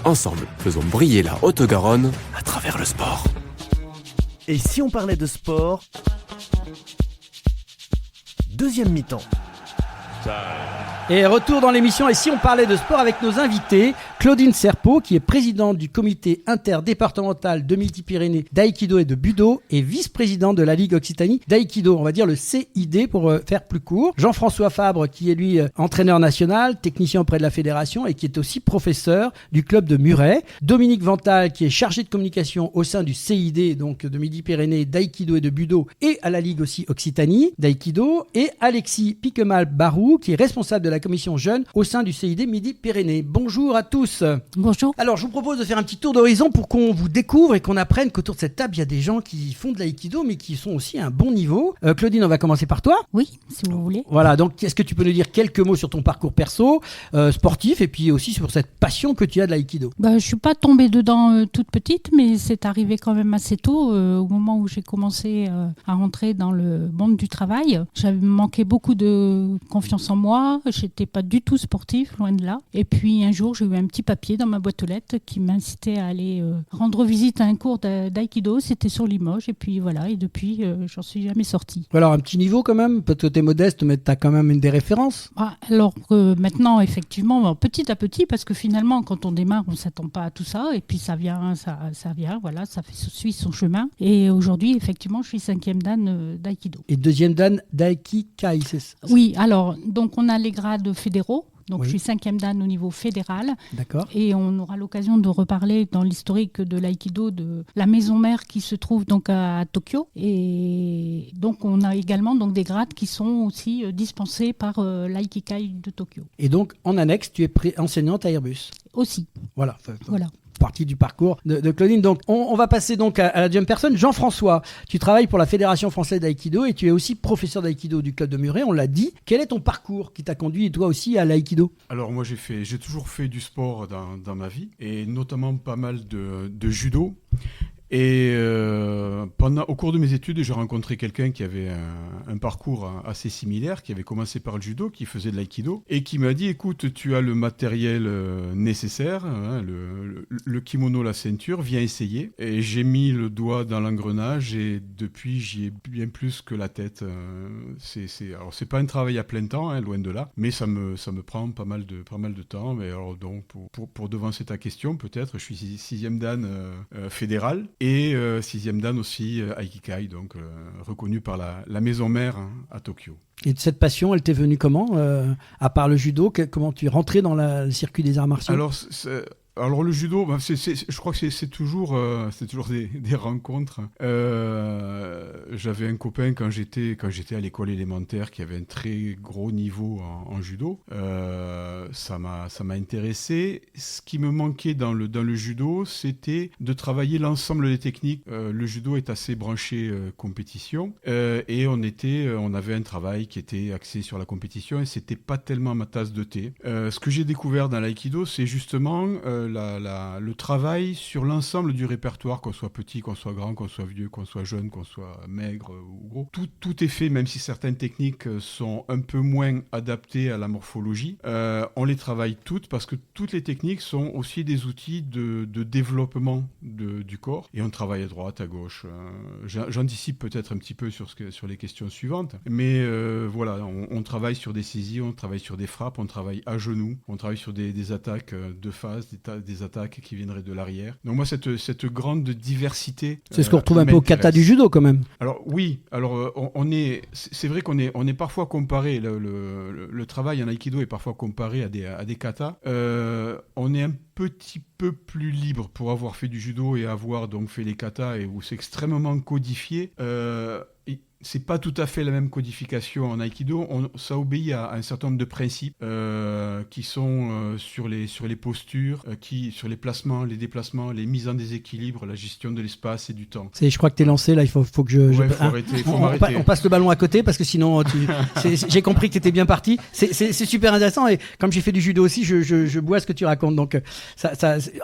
Ensemble, faisons briller la Haute-Garonne à travers le sport. Et si on parlait de sport, deuxième mi-temps. Et retour dans l'émission, et si on parlait de sport avec nos invités, Claudine Serpeau, qui est présidente du comité interdépartemental de Midi-Pyrénées d'aïkido et de budo, et vice-présidente de la Ligue Occitanie d'aïkido, on va dire le CID pour faire plus court. Jean-François Fabre, qui est lui entraîneur national, technicien auprès de la fédération, et qui est aussi professeur du club de Muret. Dominique Vantal, qui est chargé de communication au sein du CID, donc de Midi-Pyrénées d'aïkido et de budo, et à la Ligue aussi Occitanie d'aïkido, et Alexis Picmal-Barou, qui est responsable de la commission jeune au sein du CID Midi-Pyrénées. Bonjour à tous. Bonjour. Alors, je vous propose de faire un petit tour d'horizon pour qu'on vous découvre et qu'on apprenne qu'autour de cette table, il y a des gens qui font de l'aïkido, mais qui sont aussi à un bon niveau. Claudine, on va commencer par toi. Oui, si vous voulez. Voilà, donc est-ce que tu peux nous dire quelques mots sur ton parcours perso, sportif, et puis aussi sur cette passion que tu as de l'aïkido? Je ne suis pas tombée dedans toute petite, mais c'est arrivé quand même assez tôt, au moment où j'ai commencé à rentrer dans le monde du travail. J'avais manqué beaucoup de confiance en moi, j'étais pas du tout sportive, loin de là. Et puis un jour, j'ai eu un petit petit papier dans ma boîte aux lettres qui m'incitait à aller rendre visite à un cours d'aïkido. C'était sur Limoges. Et puis voilà, et depuis, j'en suis jamais sortie. Alors, un petit niveau quand même. Peut-être que tu es modeste, mais tu as quand même une des références. Alors maintenant, effectivement, petit à petit, parce que finalement, quand on démarre, on ne s'attend pas à tout ça. Et puis ça vient, voilà, ça suit son chemin. Et aujourd'hui, effectivement, je suis 5e dan d'aïkido. Et 2e dan d'aikikai, c'est ça? Oui, alors, donc on a les grades fédéraux. Donc Oui. je suis 5e dan au niveau fédéral. D'accord. Et on aura l'occasion de reparler dans l'historique de l'aïkido de la maison mère qui se trouve donc à Tokyo. Et donc on a également donc des grades qui sont aussi dispensés par l'Aikikai de Tokyo. Et donc, en annexe, tu es enseignante à Airbus. Aussi. Voilà. Voilà. Partie du parcours de Claudine. Donc, on va passer donc à la deuxième personne. Jean-François, tu travailles pour la Fédération française d'aïkido et tu es aussi professeur d'aïkido du club de Muret, on l'a dit. Quel est ton parcours qui t'a conduit, toi aussi, à l'aïkido? Alors moi j'ai toujours fait du sport dans ma vie et notamment pas mal de judo. Et au cours de mes études, j'ai rencontré quelqu'un qui avait un parcours assez similaire, qui avait commencé par le judo, qui faisait de l'aïkido, et qui m'a dit, écoute, tu as le matériel nécessaire, hein, le kimono, la ceinture, viens essayer. Et j'ai mis le doigt dans l'engrenage, et depuis, j'y ai bien plus que la tête. Alors, c'est pas un travail à plein temps, hein, loin de là, mais ça me prend pas mal de temps. Mais alors, donc, pour devancer ta question, peut-être, je suis 6e dan fédéral, et 6e dan aussi Aikikai, donc reconnu par la maison mère, hein, à Tokyo. Et cette passion, elle t'est venue comment? À part le judo, comment tu es rentré dans le circuit des arts martiaux? Alors le judo, je crois que c'est toujours des rencontres. J'avais un copain quand j'étais à l'école élémentaire qui avait un très gros niveau en judo. Ça m'a intéressé. Ce qui me manquait dans le judo, c'était de travailler l'ensemble des techniques. Le judo est assez branché compétition et on avait un travail qui était axé sur la compétition et c'était pas tellement ma tasse de thé. Ce que j'ai découvert dans l'aïkido, c'est justement le travail sur l'ensemble du répertoire, qu'on soit petit, qu'on soit grand, qu'on soit vieux, qu'on soit jeune, qu'on soit maigre ou gros. Tout est fait, même si certaines techniques sont un peu moins adaptées à la morphologie. On les travaille toutes parce que toutes les techniques sont aussi des outils de développement du corps. Et on travaille à droite, à gauche. J'anticipe peut-être un petit peu sur les questions suivantes. Mais voilà, on travaille sur des saisies, on travaille sur des frappes, on travaille à genoux, on travaille sur des attaques de face, des attaques qui viendraient de l'arrière. Donc moi, cette grande diversité... C'est ce qu'on retrouve un peu au kata du judo quand même. Alors oui, c'est vrai qu'on est parfois comparé, le travail en aïkido est parfois comparé à des katas. On est un petit peu plus libre pour avoir fait du judo et avoir donc fait les katas et où c'est extrêmement codifié. C'est pas tout à fait la même codification en aïkido. Ça obéit à un certain nombre de principes qui sont sur les postures, sur les placements, les déplacements, les mises en déséquilibre, la gestion de l'espace et du temps. Je crois que t'es lancé là. Il faut que je. Ouais, faut arrêter. On passe le ballon à côté parce que sinon, j'ai compris que t'étais bien parti. C'est super intéressant et comme j'ai fait du judo aussi, je bois ce que tu racontes. Donc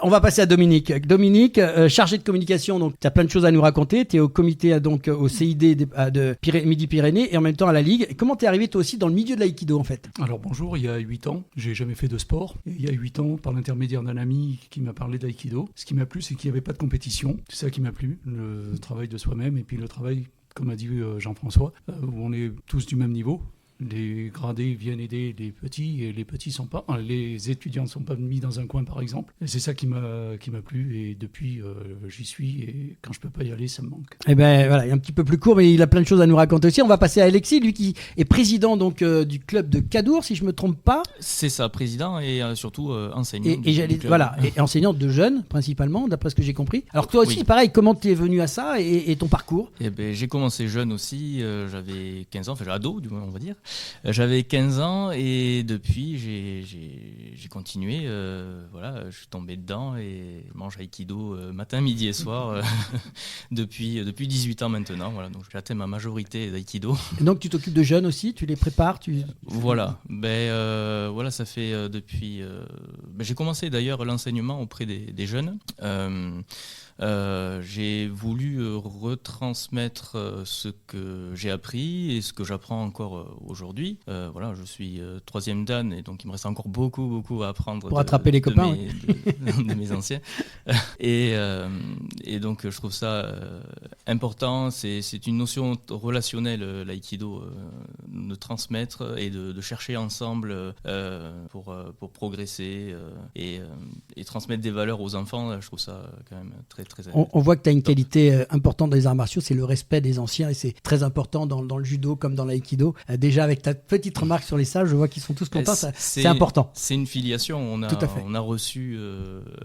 on va passer à Dominique. Dominique, chargé de communication. Donc t'as plein de choses à nous raconter. T'es au comité donc au CID de Midi-Pyrénées et en même temps à la Ligue. Et comment t'es arrivé toi aussi dans le milieu de l'aïkido en fait? Alors bonjour, il y a 8 ans, j'ai jamais fait de sport. Et il y a 8 ans, par l'intermédiaire d'un ami qui m'a parlé d'aïkido, ce qui m'a plu, c'est qu'il n'y avait pas de compétition. C'est ça qui m'a plu, le travail de soi-même et puis le travail, comme a dit Jean-François, où on est tous du même niveau. Les gradés viennent aider les petits et les les étudiants ne sont pas mis dans un coin par exemple. Et c'est ça qui m'a plu et depuis j'y suis et quand je peux pas y aller ça me manque. Eh ben voilà, il est un petit peu plus court mais il a plein de choses à nous raconter aussi. On va passer à Alexis, lui qui est président donc du club de Cadour si je me trompe pas. C'est ça, président et surtout enseignant. Et enseignant de jeunes principalement d'après ce que j'ai compris. Alors toi aussi pareil, comment tu es venu à ça et ton parcours? Eh ben j'ai commencé jeune aussi, j'avais 15 ans, enfin ado du moins on va dire. J'avais 15 ans et depuis j'ai continué, je suis tombé dedans et je mange aïkido matin, midi et soir depuis 18 ans maintenant. Voilà, donc j'ai atteint ma majorité d'aïkido. Et donc tu t'occupes de jeunes aussi, tu les prépares, Voilà, ça fait depuis. J'ai commencé d'ailleurs l'enseignement auprès des jeunes. J'ai voulu retransmettre ce que j'ai appris et ce que j'apprends encore aujourd'hui. Voilà, je suis 3e dan et donc il me reste encore beaucoup à apprendre. Pour attraper les copains, de mes anciens. Et donc je trouve ça important. C'est une notion relationnelle, l'aïkido, de transmettre et de chercher ensemble pour progresser et transmettre des valeurs aux enfants. Je trouve ça quand même très on voit que tu as une qualité importante dans les arts martiaux, c'est le respect des anciens, et c'est très important dans le judo comme dans l'aïkido. Déjà avec ta petite remarque sur les sages, je vois qu'ils sont tous contents, c'est important. C'est une filiation, on a reçu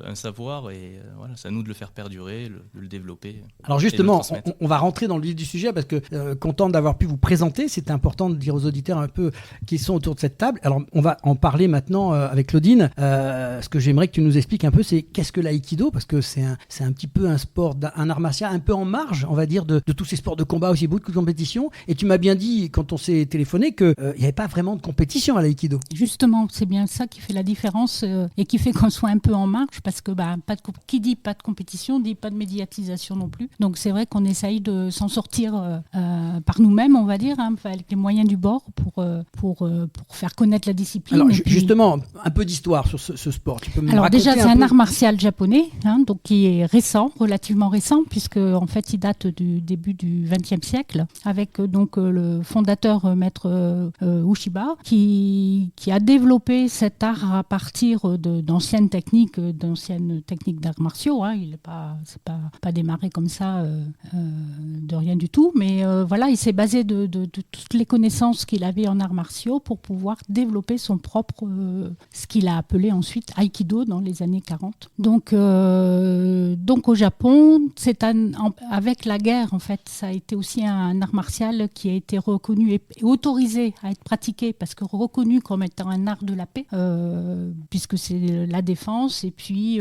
un savoir et voilà, c'est à nous de le faire perdurer, de le développer. Alors justement, on va rentrer dans le vif du sujet parce que content d'avoir pu vous présenter. C'était important de dire aux auditeurs un peu qui sont autour de cette table. Alors on va en parler maintenant avec Claudine. Ce que j'aimerais que tu nous expliques un peu, c'est qu'est-ce que l'aïkido, parce que c'est un petit peu un sport, un art martial un peu en marge, on va dire, de tous ces sports de combat, aussi beaucoup de compétition. Et tu m'as bien dit quand on s'est téléphoné qu'il n'y avait pas vraiment de compétition à l'aïkido. Justement, c'est bien ça qui fait la différence et qui fait qu'on soit un peu en marge, parce que qui dit pas de compétition dit pas de médiatisation non plus. Donc c'est vrai qu'on essaye de s'en sortir par nous-mêmes, on va dire, avec les moyens du bord pour faire connaître la discipline. Alors justement, un peu d'histoire sur ce sport. Tu peux me Alors déjà, c'est un art martial japonais, donc qui est récent, relativement récent, puisque en fait il date du début du XXe siècle, avec donc le fondateur maître Ueshiba, qui a développé cet art à partir d'anciennes techniques d'arts martiaux. Il n'est pas démarré comme ça de rien du tout, mais voilà, il s'est basé de toutes les connaissances qu'il avait en arts martiaux pour pouvoir développer son propre, ce qu'il a appelé ensuite Aikido dans les années 40. Donc au Japon, avec la guerre, en fait, ça a été aussi un art martial qui a été reconnu et autorisé à être pratiqué, parce que reconnu comme étant un art de la paix, puisque c'est la défense, et puis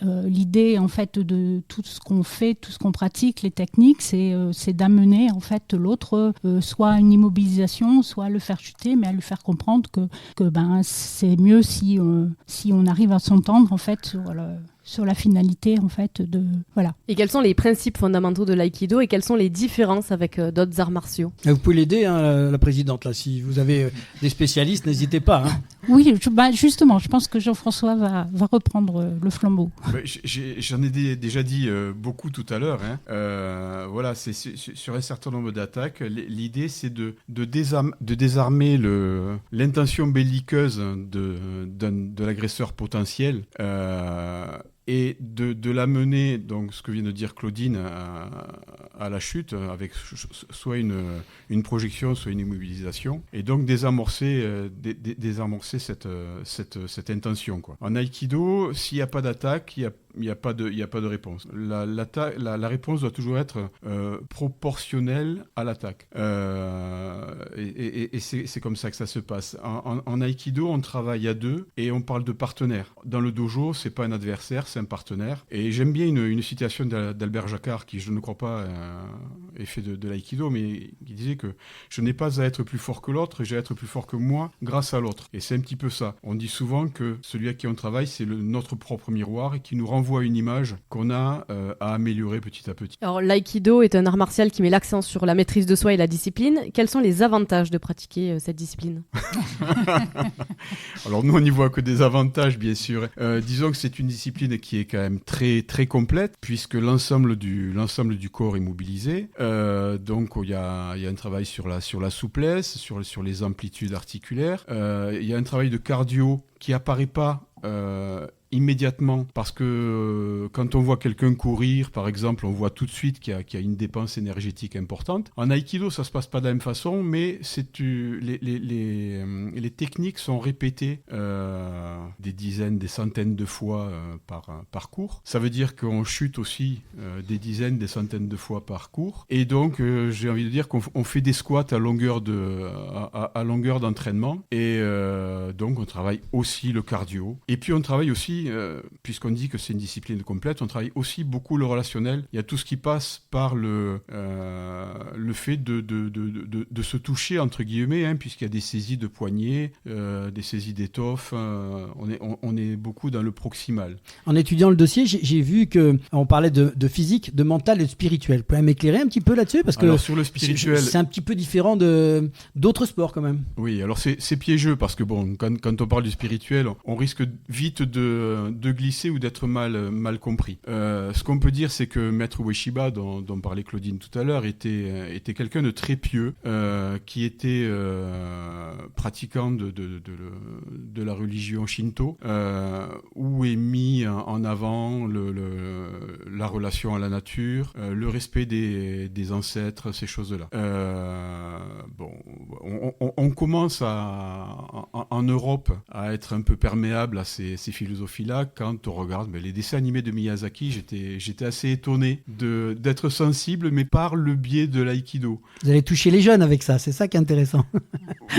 l'idée en fait de tout ce qu'on fait, tout ce qu'on pratique, les techniques, c'est d'amener en fait l'autre soit à une immobilisation, soit à le faire chuter, mais à lui faire comprendre que c'est mieux si on arrive à s'entendre en fait sur la finalité en fait voilà. Et quels sont les principes fondamentaux de l'aïkido et quelles sont les différences avec d'autres arts martiaux? Vous pouvez l'aider, la présidente, là, si vous avez des spécialistes, n'hésitez pas. Oui, justement, je pense que Jean-François va reprendre le flambeau. J'en ai déjà dit beaucoup tout à l'heure. Voilà, c'est sur un certain nombre d'attaques. L'idée, c'est de désarmer l'intention belliqueuse de l'agresseur potentiel. Et de l'amener, donc ce que vient de dire Claudine, à la chute, avec soit une projection, soit une immobilisation, et donc désamorcer cette intention, quoi. En Aikido, s'il n'y a pas d'attaque, il n'y a pas de réponse. La réponse doit toujours être proportionnelle à l'attaque. Et c'est comme ça que ça se passe. En Aikido, on travaille à deux et on parle de partenaire. Dans le dojo, c'est pas un adversaire, c'est un partenaire. Et j'aime bien une citation d'Albert Jacquard, qui je ne crois pas est fait de l'aïkido, mais qui disait que je n'ai pas à être plus fort que l'autre, j'ai à être plus fort que moi grâce à l'autre. Et c'est un petit peu ça. On dit souvent que celui à qui on travaille, c'est notre propre miroir et qui nous renvoie une image qu'on a à améliorer petit à petit. Alors l'aïkido est un art martial qui met l'accent sur la maîtrise de soi et la discipline. Quels sont les avantages de pratiquer cette discipline? Alors nous, on n'y voit que des avantages, bien sûr. Disons que c'est une discipline qui est quand même très, très complète, puisque l'ensemble du corps est mobilisé. Donc il y a un travail sur la souplesse, sur les amplitudes articulaires. Il y a un travail de cardio qui apparaît pas immédiatement, parce que quand on voit quelqu'un courir, par exemple, on voit tout de suite qu'il y a une dépense énergétique importante. En Aikido, ça se passe pas de la même façon, mais les techniques sont répétées des dizaines, des centaines de fois par cours. Ça veut dire qu'on chute aussi des dizaines, des centaines de fois par cours. Et donc, j'ai envie de dire qu'on fait des squats à longueur d'entraînement. Et donc, on travaille aussi le cardio. Et puis, on travaille aussi aussi, puisqu'on dit que c'est une discipline complète, on travaille aussi beaucoup le relationnel. Il y a tout ce qui passe par le fait de se toucher, entre guillemets, puisqu'il y a des saisies de poignets, des saisies d'étoffe. On est beaucoup dans le proximal. En étudiant le dossier, j'ai vu qu'on parlait de physique, de mental et de spirituel. Vous pouvez m'éclairer un petit peu là-dessus, parce que alors, sur le spirituel, c'est un petit peu différent d'autres sports quand même. Oui, alors c'est piégeux, parce que quand on parle du spirituel, on risque vite de glisser ou d'être mal compris. Ce qu'on peut dire, c'est que Maître Ueshiba, dont parlait Claudine tout à l'heure, était quelqu'un de très pieux, qui était pratiquant de la religion Shinto, où est mis en avant la relation à la nature, le respect des ancêtres, ces choses-là. On commence en Europe à être un peu perméable à ces philosophies-là. Quand on regarde les dessins animés de Miyazaki, j'étais assez étonné d'être sensible, mais par le biais de l'aïkido. Vous allez toucher les jeunes avec ça, c'est ça qui est intéressant.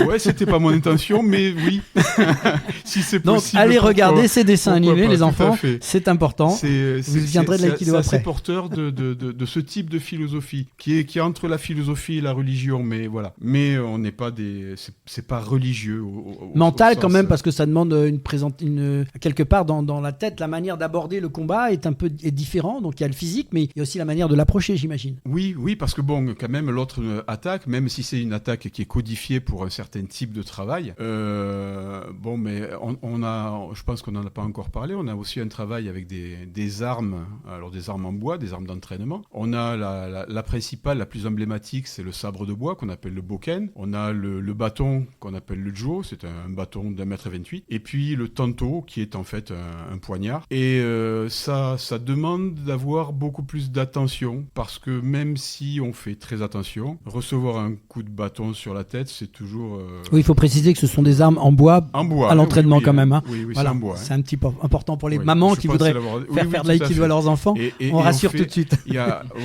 Ouais, c'était pas mon intention, mais oui, si c'est possible. Donc, allez regarder ces dessins animés, les enfants, c'est important. Vous viendrez de l'aïkido après. C'est assez porteur de ce type de philosophie, qui est entre la philosophie et la religion, mais voilà. Mais on n'est pas c'est pas religieux. Mental quand même, parce que ça demande quelque part dans la tête, la manière d'aborder le combat est différent. Donc il y a le physique, mais il y a aussi la manière de l'approcher, j'imagine. Oui, parce que quand même l'autre attaque, même si c'est une attaque qui est codifiée pour un certain type de travail. Mais je pense qu'on n'en a pas encore parlé. On a aussi un travail avec des armes, alors des armes en bois, des armes d'entraînement. On a la principale, la plus emblématique, c'est le sabre de bois qu'on appelle le boken. On a le bâton qu'on appelle le jo, c'est un bâton d'1,28 m. Et puis le tanto, qui est en fait un poignard. Et ça demande d'avoir beaucoup plus d'attention, parce que même si on fait très attention, recevoir un coup de bâton sur la tête, c'est toujours... Oui, il faut préciser que ce sont des armes en bois à l'entraînement quand même. Oui, voilà. C'est en bois. C'est un petit peu important pour les mamans qui voudraient faire de l'aïkido à leurs enfants. On rassure tout de suite.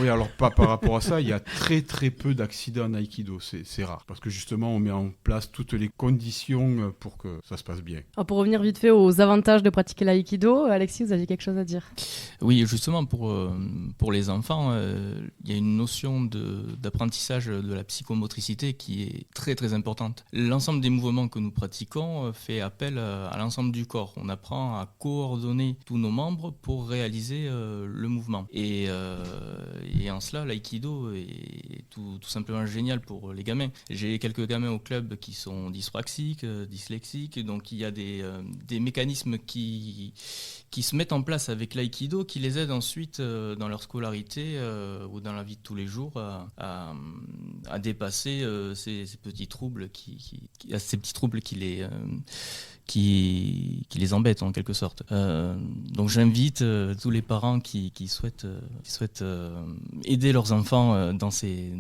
Alors pas par rapport à ça, il y a très très peu d'accidents en aïkido, c'est rare. Parce que justement, on met en place toutes les conditions pour que ça se passe bien. Alors pour revenir vite fait aux avantages de pratiquer l'aïkido, Alexis, vous aviez quelque chose à dire? Oui, justement, pour les enfants, il y a une notion d'apprentissage de la psychomotricité qui est très très importante. L'ensemble des mouvements que nous pratiquons fait appel à l'ensemble du corps. On apprend à coordonner tous nos membres pour réaliser le mouvement. Et en cela, l'aïkido est tout simplement génial pour les gamins. J'ai quelques gamins au club qui sont dyspraxiques, dyslexiques, donc il y a des mécanismes qui se mettent en place avec l'aïkido, qui les aident ensuite dans leur scolarité ou dans la vie de tous les jours à dépasser ces petits troubles qui les embêtent en quelque sorte. Donc j'invite tous les parents qui souhaitent aider leurs enfants dans ces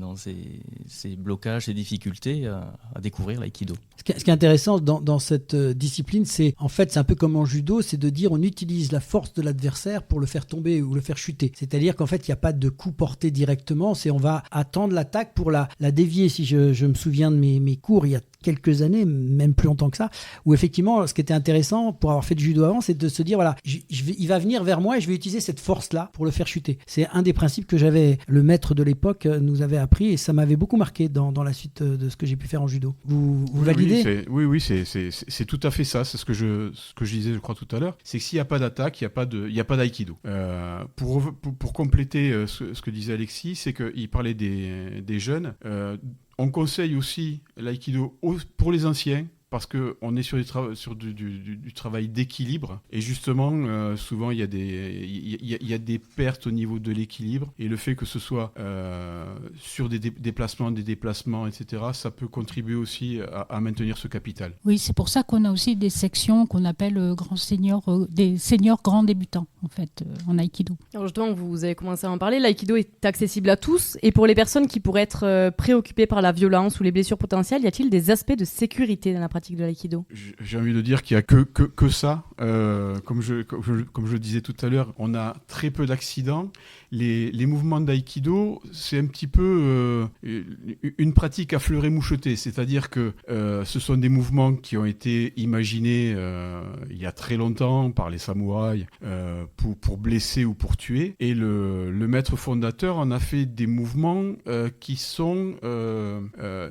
blocages, ces difficultés à découvrir l'aïkido. Ce qui est intéressant dans cette discipline, c'est un peu comme en judo, c'est de dire on utilise la force de l'adversaire pour le faire tomber ou le faire chuter. C'est-à-dire qu'en fait, il n'y a pas de coup porté directement, on va attendre l'attaque pour la dévier. Si je me souviens de mes cours, il y a quelques années, même plus longtemps que ça, où effectivement, ce qui était intéressant pour avoir fait du judo avant, c'est de se dire, voilà, il va venir vers moi et je vais utiliser cette force-là pour le faire chuter. C'est un des principes que le maître de l'époque nous avait appris et ça m'avait beaucoup marqué dans la suite de ce que j'ai pu faire en judo. Vous validez ? Oui, c'est tout à fait ça. C'est ce que je disais, je crois, tout à l'heure. C'est que s'il n'y a pas d'attaque, il n'y a pas d'aïkido. Pour compléter ce que disait Alexis, c'est qu'il parlait des jeunes. On conseille aussi l'aïkido pour les anciens, parce qu'on est sur du travail d'équilibre. Et justement, souvent, il y a des pertes au niveau de l'équilibre. Et le fait que ce soit sur des déplacements, etc., ça peut contribuer aussi à maintenir ce capital. Oui, c'est pour ça qu'on a aussi des sections qu'on appelle des seniors grands débutants, en fait, en aïkido. Alors justement, vous avez commencé à en parler. L'aïkido est accessible à tous. Et pour les personnes qui pourraient être préoccupées par la violence ou les blessures potentielles, y a-t-il des aspects de sécurité dans la pratique pratique de l'aïkido? J'ai envie de dire qu'il n'y a que ça. Comme je disais tout à l'heure, on a très peu d'accidents. Les mouvements d'aïkido, c'est un petit peu une pratique à fleuret moucheté. C'est-à-dire que ce sont des mouvements qui ont été imaginés il y a très longtemps par les samouraïs pour blesser ou pour tuer. Et le maître fondateur en a fait des mouvements qui sont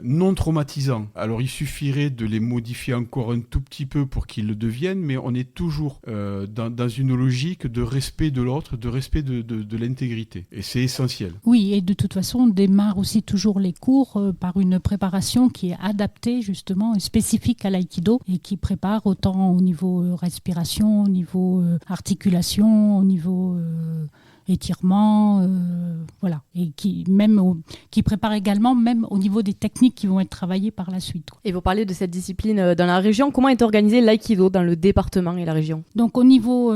non traumatisants. Alors il suffirait de les modifier encore un tout petit peu pour qu'ils le deviennent, mais on est toujours dans une logique de respect de l'autre, de respect de l'intégrité. Et c'est essentiel. Oui, et de toute façon, on démarre aussi toujours les cours par une préparation qui est adaptée justement et spécifique à l'aïkido et qui prépare autant au niveau respiration, au niveau articulation, au niveau étirement, voilà, et qui prépare également même au niveau des techniques qui vont être travaillées par la suite. Et vous parlez de cette discipline dans la région. Comment est organisé l'aïkido dans le département et la région? Donc au niveau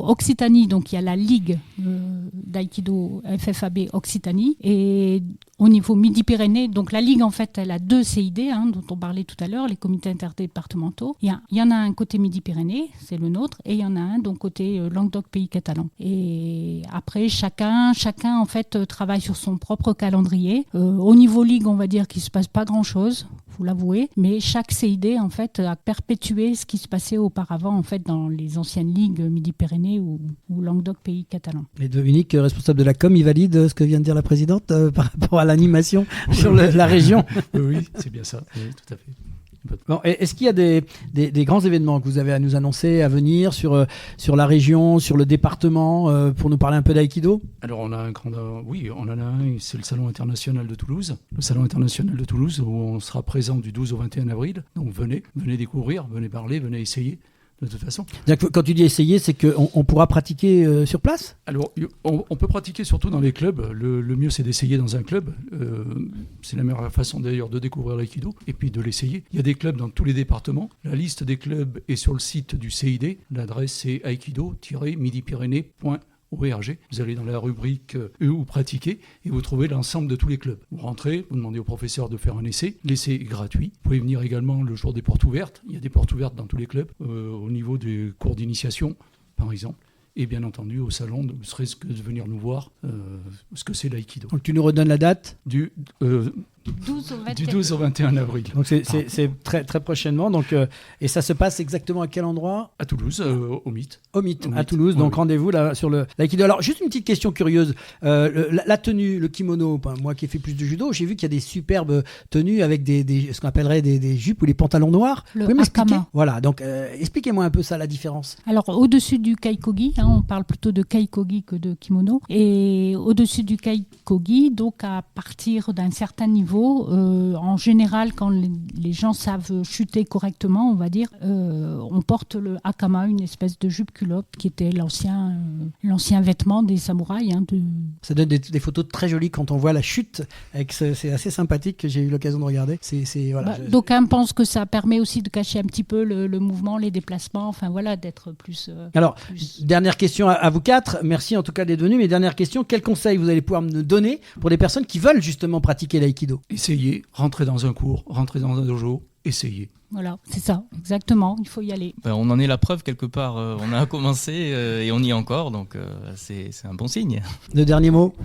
Occitanie, donc il y a la Ligue d'aïkido FFAB Occitanie, et au niveau Midi-Pyrénées, donc la Ligue en fait elle a 2 CID dont on parlait tout à l'heure, les comités interdépartementaux. Il y en a un côté Midi-Pyrénées, c'est le nôtre, et il y en a un donc côté Languedoc-Pays catalan. Et après chacun en fait travaille sur son propre calendrier. Au niveau Ligue, on va dire qu'il se passe pas grand-chose, faut l'avouer, mais chaque CID en fait a perpétué ce qui se passait auparavant en fait dans les anciennes ligues Midi-Pyrénées ou Languedoc-Pays catalan. Et Dominique, responsable de la com, il valide ce que vient de dire la présidente par rapport à l'animation sur la région? Oui, c'est bien ça, oui, tout à fait. Bon, est-ce qu'il y a des grands événements que vous avez à nous annoncer à venir sur la région, sur le département, pour nous parler un peu d'aïkido? Alors on en a un, c'est le Salon international de Toulouse. Le Salon international de Toulouse où on sera présent du 12 au 21 avril. Donc venez découvrir, venez parler, venez essayer. De toute façon. Quand tu dis essayer, c'est qu'on pourra pratiquer sur place? Alors, on peut pratiquer surtout dans les clubs. Le mieux, c'est d'essayer dans un club. C'est la meilleure façon d'ailleurs de découvrir l'aïkido et puis de l'essayer. Il y a des clubs dans tous les départements. La liste des clubs est sur le site du CID. L'adresse, c'est aikido-midipyrénées.org. Vous allez dans la rubrique où pratiquer et vous trouvez l'ensemble de tous les clubs. Vous rentrez, vous demandez au professeur de faire un essai. L'essai est gratuit. Vous pouvez venir également le jour des portes ouvertes. Il y a des portes ouvertes dans tous les clubs, au niveau des cours d'initiation, par exemple. Et bien entendu, au salon, ne serait-ce que de venir nous voir ce que c'est l'aïkido. Donc tu nous redonnes la date? Du 12 au 21 avril. Donc c'est très, très prochainement. Donc, et ça se passe exactement à quel endroit? À Toulouse, au MIT. Au MIT, à Toulouse. Donc rendez-vous là sur l'aïkido. Alors juste une petite question curieuse. La tenue, le kimono, moi qui ai fait plus de judo, j'ai vu qu'il y a des superbes tenues avec ce qu'on appellerait des jupes ou des pantalons noirs. Le Vous pouvez m'expliquer? hakama. Voilà, donc expliquez-moi un peu ça, la différence. Alors au-dessus du kaikogi, on parle plutôt de kaikogi que de kimono. Et au-dessus du kaikogi, donc à partir d'un certain niveau, en général, quand les gens savent chuter correctement, on va dire, on porte le hakama, une espèce de jupe-culotte qui était l'ancien vêtement des samouraïs. Ça donne des photos très jolies quand on voit la chute. C'est assez sympathique que j'ai eu l'occasion de regarder. Voilà, d'aucuns pensent que ça permet aussi de cacher un petit peu le mouvement, les déplacements, enfin voilà, d'être plus... Alors, dernière question à vous quatre. Merci en tout cas d'être venus. Mais dernière question, quels conseils vous allez pouvoir me donner pour des personnes qui veulent justement pratiquer l'aïkido? Essayez, rentrez dans un cours, rentrez dans un dojo, essayez. Voilà, c'est ça, exactement, il faut y aller. On en est la preuve quelque part, on a commencé et on y est encore, donc c'est un bon signe. Le dernier mot?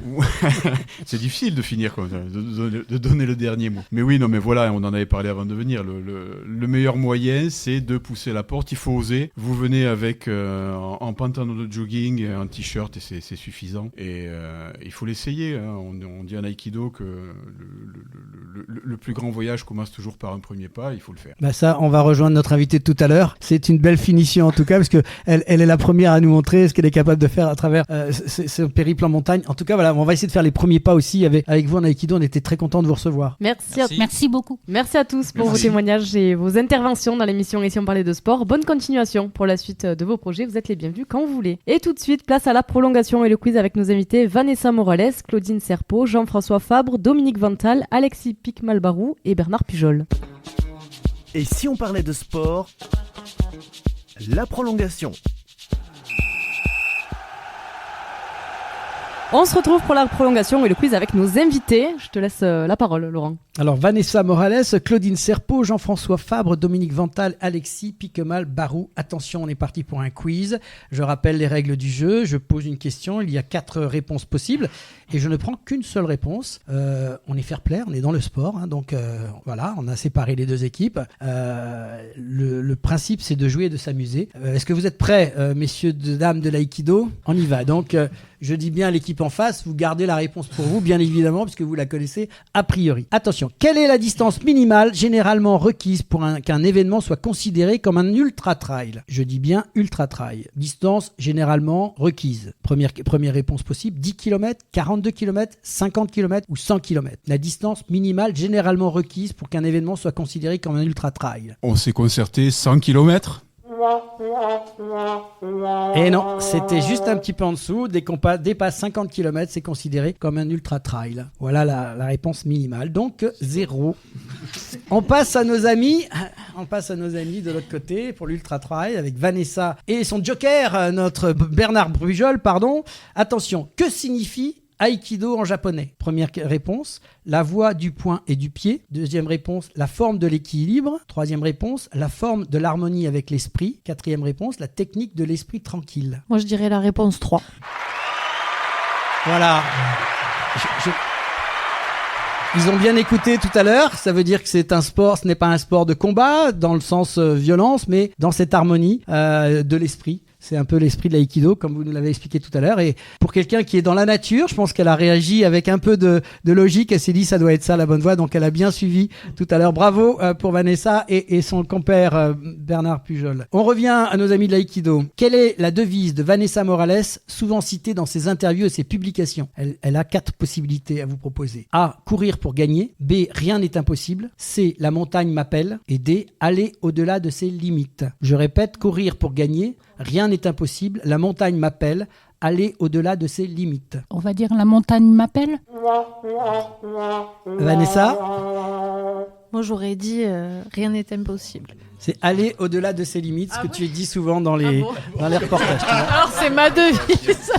C'est difficile de finir comme ça, de donner le dernier mot. Mais oui, non, mais voilà, on en avait parlé avant de venir. Le meilleur moyen, c'est de pousser la porte, il faut oser. Vous venez avec en pantalon de jogging, un t-shirt et c'est suffisant. Et il faut l'essayer. Hein. On dit en aïkido que le plus grand voyage commence toujours par un premier pas, il faut le faire. Ça, on va rejoindre notre invité de tout à l'heure. C'est une belle finition en tout cas, parce qu'elle est la première à nous montrer ce qu'elle est capable de faire à travers ce périple en montagne. En tout cas, voilà, on va essayer de faire les premiers pas aussi avec vous en aïkido. On était très contents de vous recevoir. Merci beaucoup. Merci à tous pour vos témoignages et vos interventions dans l'émission Ici on parlait de sport. Bonne continuation pour la suite de vos projets. Vous êtes les bienvenus quand vous voulez. Et tout de suite, place à la prolongation et le quiz avec nos invités Vanessa Morales, Claudine Serpeau, Jean-François Fabre, Dominique Vantal, Alexis Pic-Malbarou et Bernard Pujol. Et si on parlait de sport, la prolongation. On se retrouve pour la prolongation et le quiz avec nos invités. Je te laisse la parole, Laurent. Alors, Vanessa Morales, Claudine Serpeau, Jean-François Fabre, Dominique Vental, Alexis Piquemal, Barou. Attention, on est parti pour un quiz. Je rappelle les règles du jeu. Je pose une question. Il y a 4 réponses possibles et je ne prends qu'une seule réponse. On est fair play, on est dans le sport. Donc, voilà, on a séparé les 2 équipes. Le principe, c'est de jouer et de s'amuser. Est-ce que vous êtes prêts, messieurs, dames de l'aïkido ? On y va. Donc, je dis bien l'équipe en face. Vous gardez la réponse pour vous, bien évidemment, puisque vous la connaissez a priori. Attention, quelle est la distance minimale généralement requise pour qu'un événement soit considéré comme un ultra-trail ? Je dis bien ultra-trail. Distance généralement requise. Première réponse possible, 10 km, 42 km, 50 km ou 100 km. La distance minimale généralement requise pour qu'un événement soit considéré comme un ultra-trail. On s'est concerté 100 km. Et non, c'était juste un petit peu en dessous. Dès qu'on dépasse 50 km, c'est considéré comme un ultra-trail. Voilà la réponse minimale. Donc, 0. On passe à nos amis de l'autre côté pour l'ultra-trail avec Vanessa et son joker, notre Bernard Pujol, pardon. Attention, que signifie Aïkido en japonais? Première réponse, la voie du poing et du pied. Deuxième réponse, la forme de l'équilibre. Troisième réponse, la forme de l'harmonie avec l'esprit. Quatrième réponse, la technique de l'esprit tranquille. Moi, je dirais la réponse 3. Voilà. Ils ont bien écouté tout à l'heure. Ça veut dire que c'est un sport, ce n'est pas un sport de combat dans le sens violence, mais dans cette harmonie de l'esprit. C'est un peu l'esprit de l'aïkido, comme vous nous l'avez expliqué tout à l'heure. Et pour quelqu'un qui est dans la nature, je pense qu'elle a réagi avec un peu de logique. Elle s'est dit, ça doit être ça la bonne voie. Donc, elle a bien suivi tout à l'heure. Bravo pour Vanessa et son compère Bernard Pujol. On revient à nos amis de l'aïkido. Quelle est la devise de Vanessa Morales, souvent citée dans ses interviews et ses publications? Elle a 4 possibilités à vous proposer. A, courir pour gagner. B, rien n'est impossible. C, la montagne m'appelle. Et D, aller au-delà de ses limites. Je répète, courir pour gagner. Rien n'est impossible, la montagne m'appelle, aller au-delà de ses limites. On va dire la montagne m'appelle. Vanessa? Moi, j'aurais dit rien n'est impossible. C'est aller au-delà de ses limites, ce que tu dis souvent dans les reportages. Alors, c'est ma devise.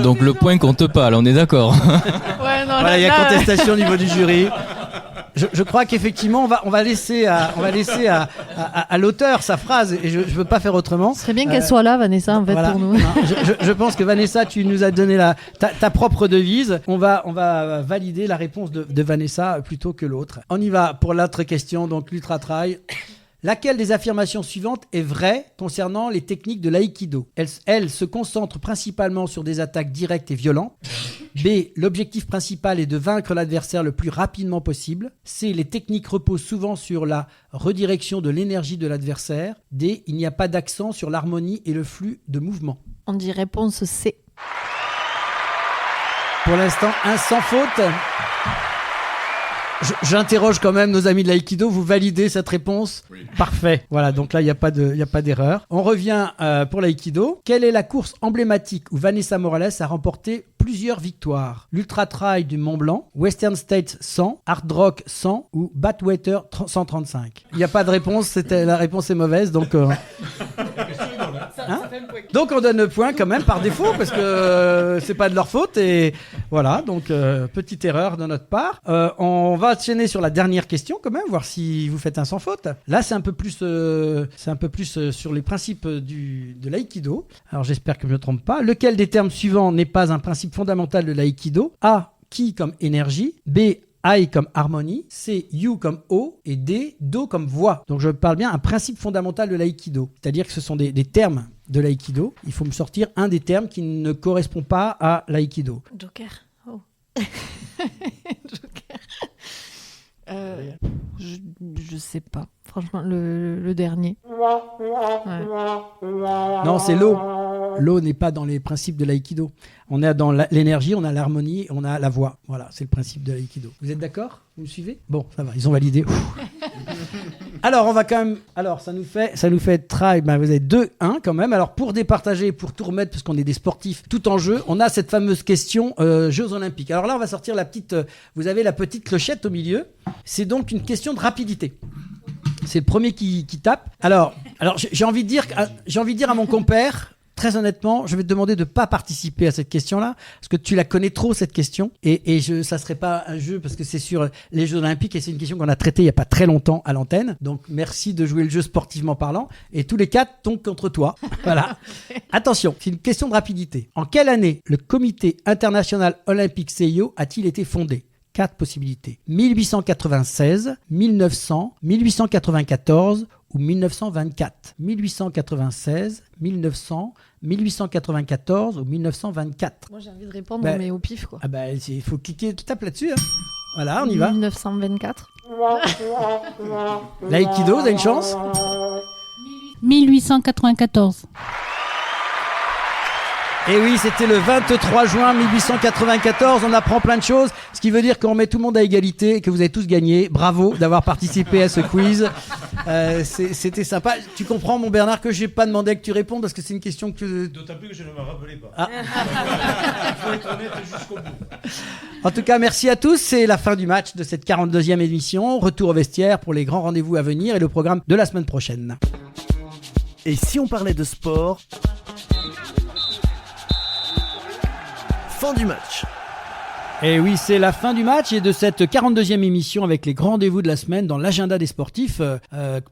Donc le point compte pas, là, on est d'accord. Ouais, non, voilà, il y a contestation au niveau du jury. Je crois qu'effectivement, on va laisser à l'auteur sa phrase et je veux pas faire autrement. Ce serait bien qu'elle soit là, Vanessa, en fait, voilà. pour nous. Je pense que Vanessa, tu nous as donné ta propre devise. On va valider la réponse de Vanessa plutôt que l'autre. On y va pour l'autre question, donc l'ultra-trail. Laquelle des affirmations suivantes est vraie concernant les techniques de l'aïkido? Elle se concentre principalement sur des attaques directes et violentes. B, l'objectif principal est de vaincre l'adversaire le plus rapidement possible. C, les techniques reposent souvent sur la redirection de l'énergie de l'adversaire. D, il n'y a pas d'accent sur l'harmonie et le flux de mouvement. On dit réponse C. Pour l'instant, un sans faute. J'interroge quand même nos amis de l'aïkido. Vous validez cette réponse? Oui. Parfait. Voilà, donc là, il n'y a pas d'erreur. On revient pour l'aïkido. Quelle est la course emblématique où Vanessa Morales a remporté plusieurs victoires? L'Ultra Trail du Mont Blanc, Western States 100, Hard Rock 100 ou Badwater 135? Il n'y a pas de réponse. La réponse est mauvaise, donc... Donc on donne le point quand même par défaut parce que c'est pas de leur faute et voilà, donc petite erreur de notre part. On va enchaîner sur la dernière question quand même, voir si vous faites un sans faute. Là c'est un peu plus sur les principes de l'aïkido. Alors j'espère que je ne me trompe pas. Lequel des termes suivants n'est pas un principe fondamental de l'aïkido? A, ki comme énergie. B, I comme harmonie, C, you comme eau et D, do comme voix. Donc je parle bien un principe fondamental de l'aïkido. C'est-à-dire que ce sont des termes de l'aïkido. Il faut me sortir un des termes qui ne correspond pas à l'aïkido. Joker. Oh. Joker. Je sais pas. Franchement, le dernier. Ouais. Non, c'est l'eau. L'eau n'est pas dans les principes de l'aïkido. On est dans l'énergie, on a l'harmonie, on a la voix. Voilà, c'est le principe de l'aïkido. Vous êtes d'accord? Vous me suivez? Bon, ça va, ils ont validé. Alors, on va quand même... Alors, ça nous fait trail. Ben, vous avez 2-1 quand même. Alors, pour départager, pour tout remettre, parce qu'on est des sportifs tout en jeu, on a cette fameuse question Jeux Olympiques. Alors là, on va sortir la petite... vous avez la petite clochette au milieu. C'est donc une question de rapidité. C'est le premier qui tape. Alors j'ai envie de dire à mon compère... très honnêtement, je vais te demander de pas participer à cette question-là, parce que tu la connais trop, cette question, ça serait pas un jeu, parce que c'est sur les Jeux Olympiques, et c'est une question qu'on a traitée il y a pas très longtemps à l'antenne. Donc, merci de jouer le jeu sportivement parlant, et tous les 4 tombent contre toi. Voilà. Attention, c'est une question de rapidité. En quelle année le Comité international olympique CIO a-t-il été fondé ? 4 possibilités. 1896, 1900, 1894 ou 1924. 1896, 1900, 1894 ou 1924. Moi, j'ai envie de répondre, mais au pif, quoi. Il faut cliquer, tu tapes là-dessus. Hein. Voilà, on y va. 1924. L'aïkido, vous avez une chance ? 1894. Et oui, c'était le 23 juin 1894. On apprend plein de choses, ce qui veut dire qu'on met tout le monde à égalité et que vous avez tous gagné. Bravo d'avoir participé à ce quiz. C'était sympa. Tu comprends, mon Bernard, que j'ai pas demandé que tu répondes parce que c'est une question que... D'autant plus que je ne me rappelais pas. Ah. Il faut être honnête jusqu'au bout. En tout cas, merci à tous. C'est la fin du match de cette 42e émission. Retour au vestiaire pour les grands rendez-vous à venir et le programme de la semaine prochaine. Et si on parlait de sport ? Fin du match. Et oui, c'est la fin du match et de cette 42e émission avec les grands rendez-vous de la semaine dans l'agenda des sportifs.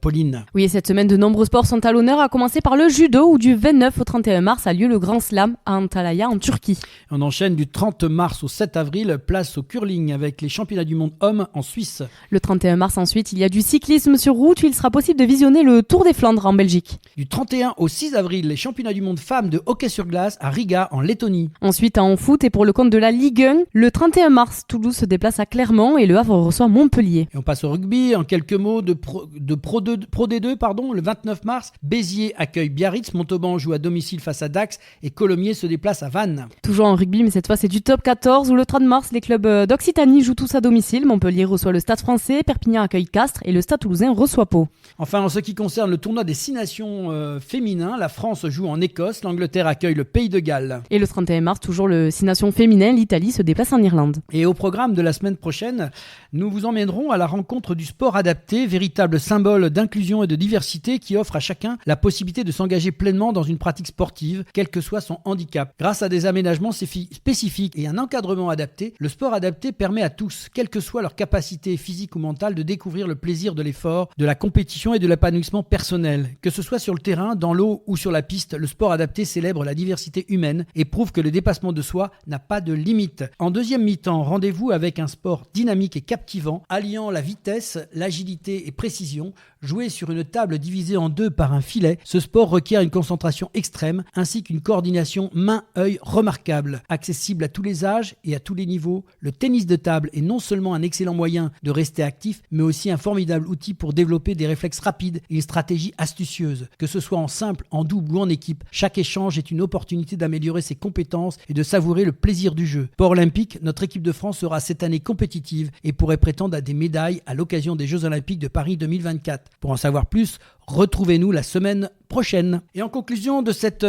Pauline. Oui, et cette semaine, de nombreux sports sont à l'honneur, à commencer par le judo où du 29 au 31 mars a lieu le Grand Slam à Antalya en Turquie. On enchaîne du 30 mars au 7 avril, place au curling avec les championnats du monde hommes en Suisse. Le 31 mars ensuite, il y a du cyclisme sur route où il sera possible de visionner le Tour des Flandres en Belgique. Du 31 au 6 avril, les championnats du monde femmes de hockey sur glace à Riga en Lettonie. Ensuite, en foot et pour le compte de la Ligue 1, le 31 mars, Toulouse se déplace à Clermont et le Havre reçoit Montpellier. Et on passe au rugby. En quelques mots de Pro D2, le 29 mars, Béziers accueille Biarritz, Montauban joue à domicile face à Dax et Colomiers se déplace à Vannes. Toujours en rugby, mais cette fois c'est du top 14 où le 30 mars, les clubs d'Occitanie jouent tous à domicile. Montpellier reçoit le Stade français, Perpignan accueille Castres et le Stade toulousain reçoit Pau. Enfin, en ce qui concerne le tournoi des 6 nations féminins, la France joue en Écosse, l'Angleterre accueille le Pays de Galles. Et le 31 mars, toujours le 6 nations féminin, l'Italie se déplace en Irlande. Et au programme de la semaine prochaine, nous vous emmènerons à la rencontre du sport adapté, véritable symbole d'inclusion et de diversité qui offre à chacun la possibilité de s'engager pleinement dans une pratique sportive, quel que soit son handicap. Grâce à des aménagements spécifiques et un encadrement adapté, le sport adapté permet à tous, quelle que soit leur capacité physique ou mentale, de découvrir le plaisir de l'effort, de la compétition et de l'épanouissement personnel. Que ce soit sur le terrain, dans l'eau ou sur la piste, le sport adapté célèbre la diversité humaine et prouve que le dépassement de soi n'a pas de limite. En deuxième mi-temps, rendez-vous avec un sport dynamique et captivant, alliant la vitesse, l'agilité et précision. Joué sur une table divisée en 2 par un filet, ce sport requiert une concentration extrême ainsi qu'une coordination main-œil remarquable. Accessible à tous les âges et à tous les niveaux, le tennis de table est non seulement un excellent moyen de rester actif, mais aussi un formidable outil pour développer des réflexes rapides et une stratégie astucieuse. Que ce soit en simple, en double ou en équipe, chaque échange est une opportunité d'améliorer ses compétences et de savourer le plaisir du jeu. Port olympique, notre équipe de France sera cette année compétitive et pourrait prétendre à des médailles à l'occasion des Jeux Olympiques de Paris 2024. Pour en savoir plus, retrouvez-nous la semaine prochaine. Et en conclusion de cette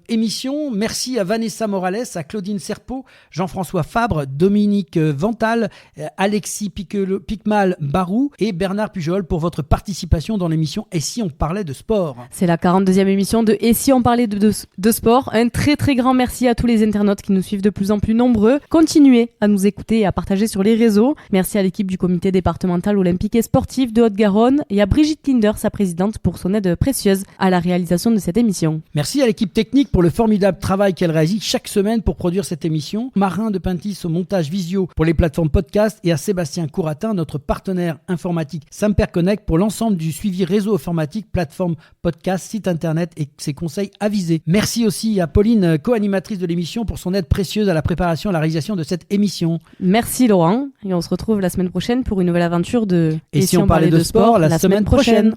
émission, merci à Vanessa Morales, à Claudine Serpeau, Jean-François Fabre, Dominique Vental, Alexis Picmal-Barou et Bernard Pujol pour votre participation dans l'émission Et si on parlait de sport. C'est la 42e émission de Et si on parlait de sport. Un très très grand merci à tous les internautes qui nous suivent de plus en plus nombreux. Continuez à nous écouter et à partager sur les réseaux. Merci à l'équipe du comité départemental olympique et sportif de Haute-Garonne et à Brigitte Kinder, sa présidente, pour son aide précieuse à la réalisation de cette émission. Merci à l'équipe technique pour le formidable travail qu'elle réalise chaque semaine pour produire cette émission. Marin de Pintis au montage visio pour les plateformes podcast et à Sébastien Couratin, notre partenaire informatique Samper Connect pour l'ensemble du suivi réseau informatique, plateforme podcast, site internet et ses conseils avisés. Merci aussi à Pauline, co-animatrice de l'émission, pour son aide précieuse à la préparation et à la réalisation de cette émission. Merci Laurent et on se retrouve la semaine prochaine pour une nouvelle aventure de Et si on parlait de sport la semaine prochaine.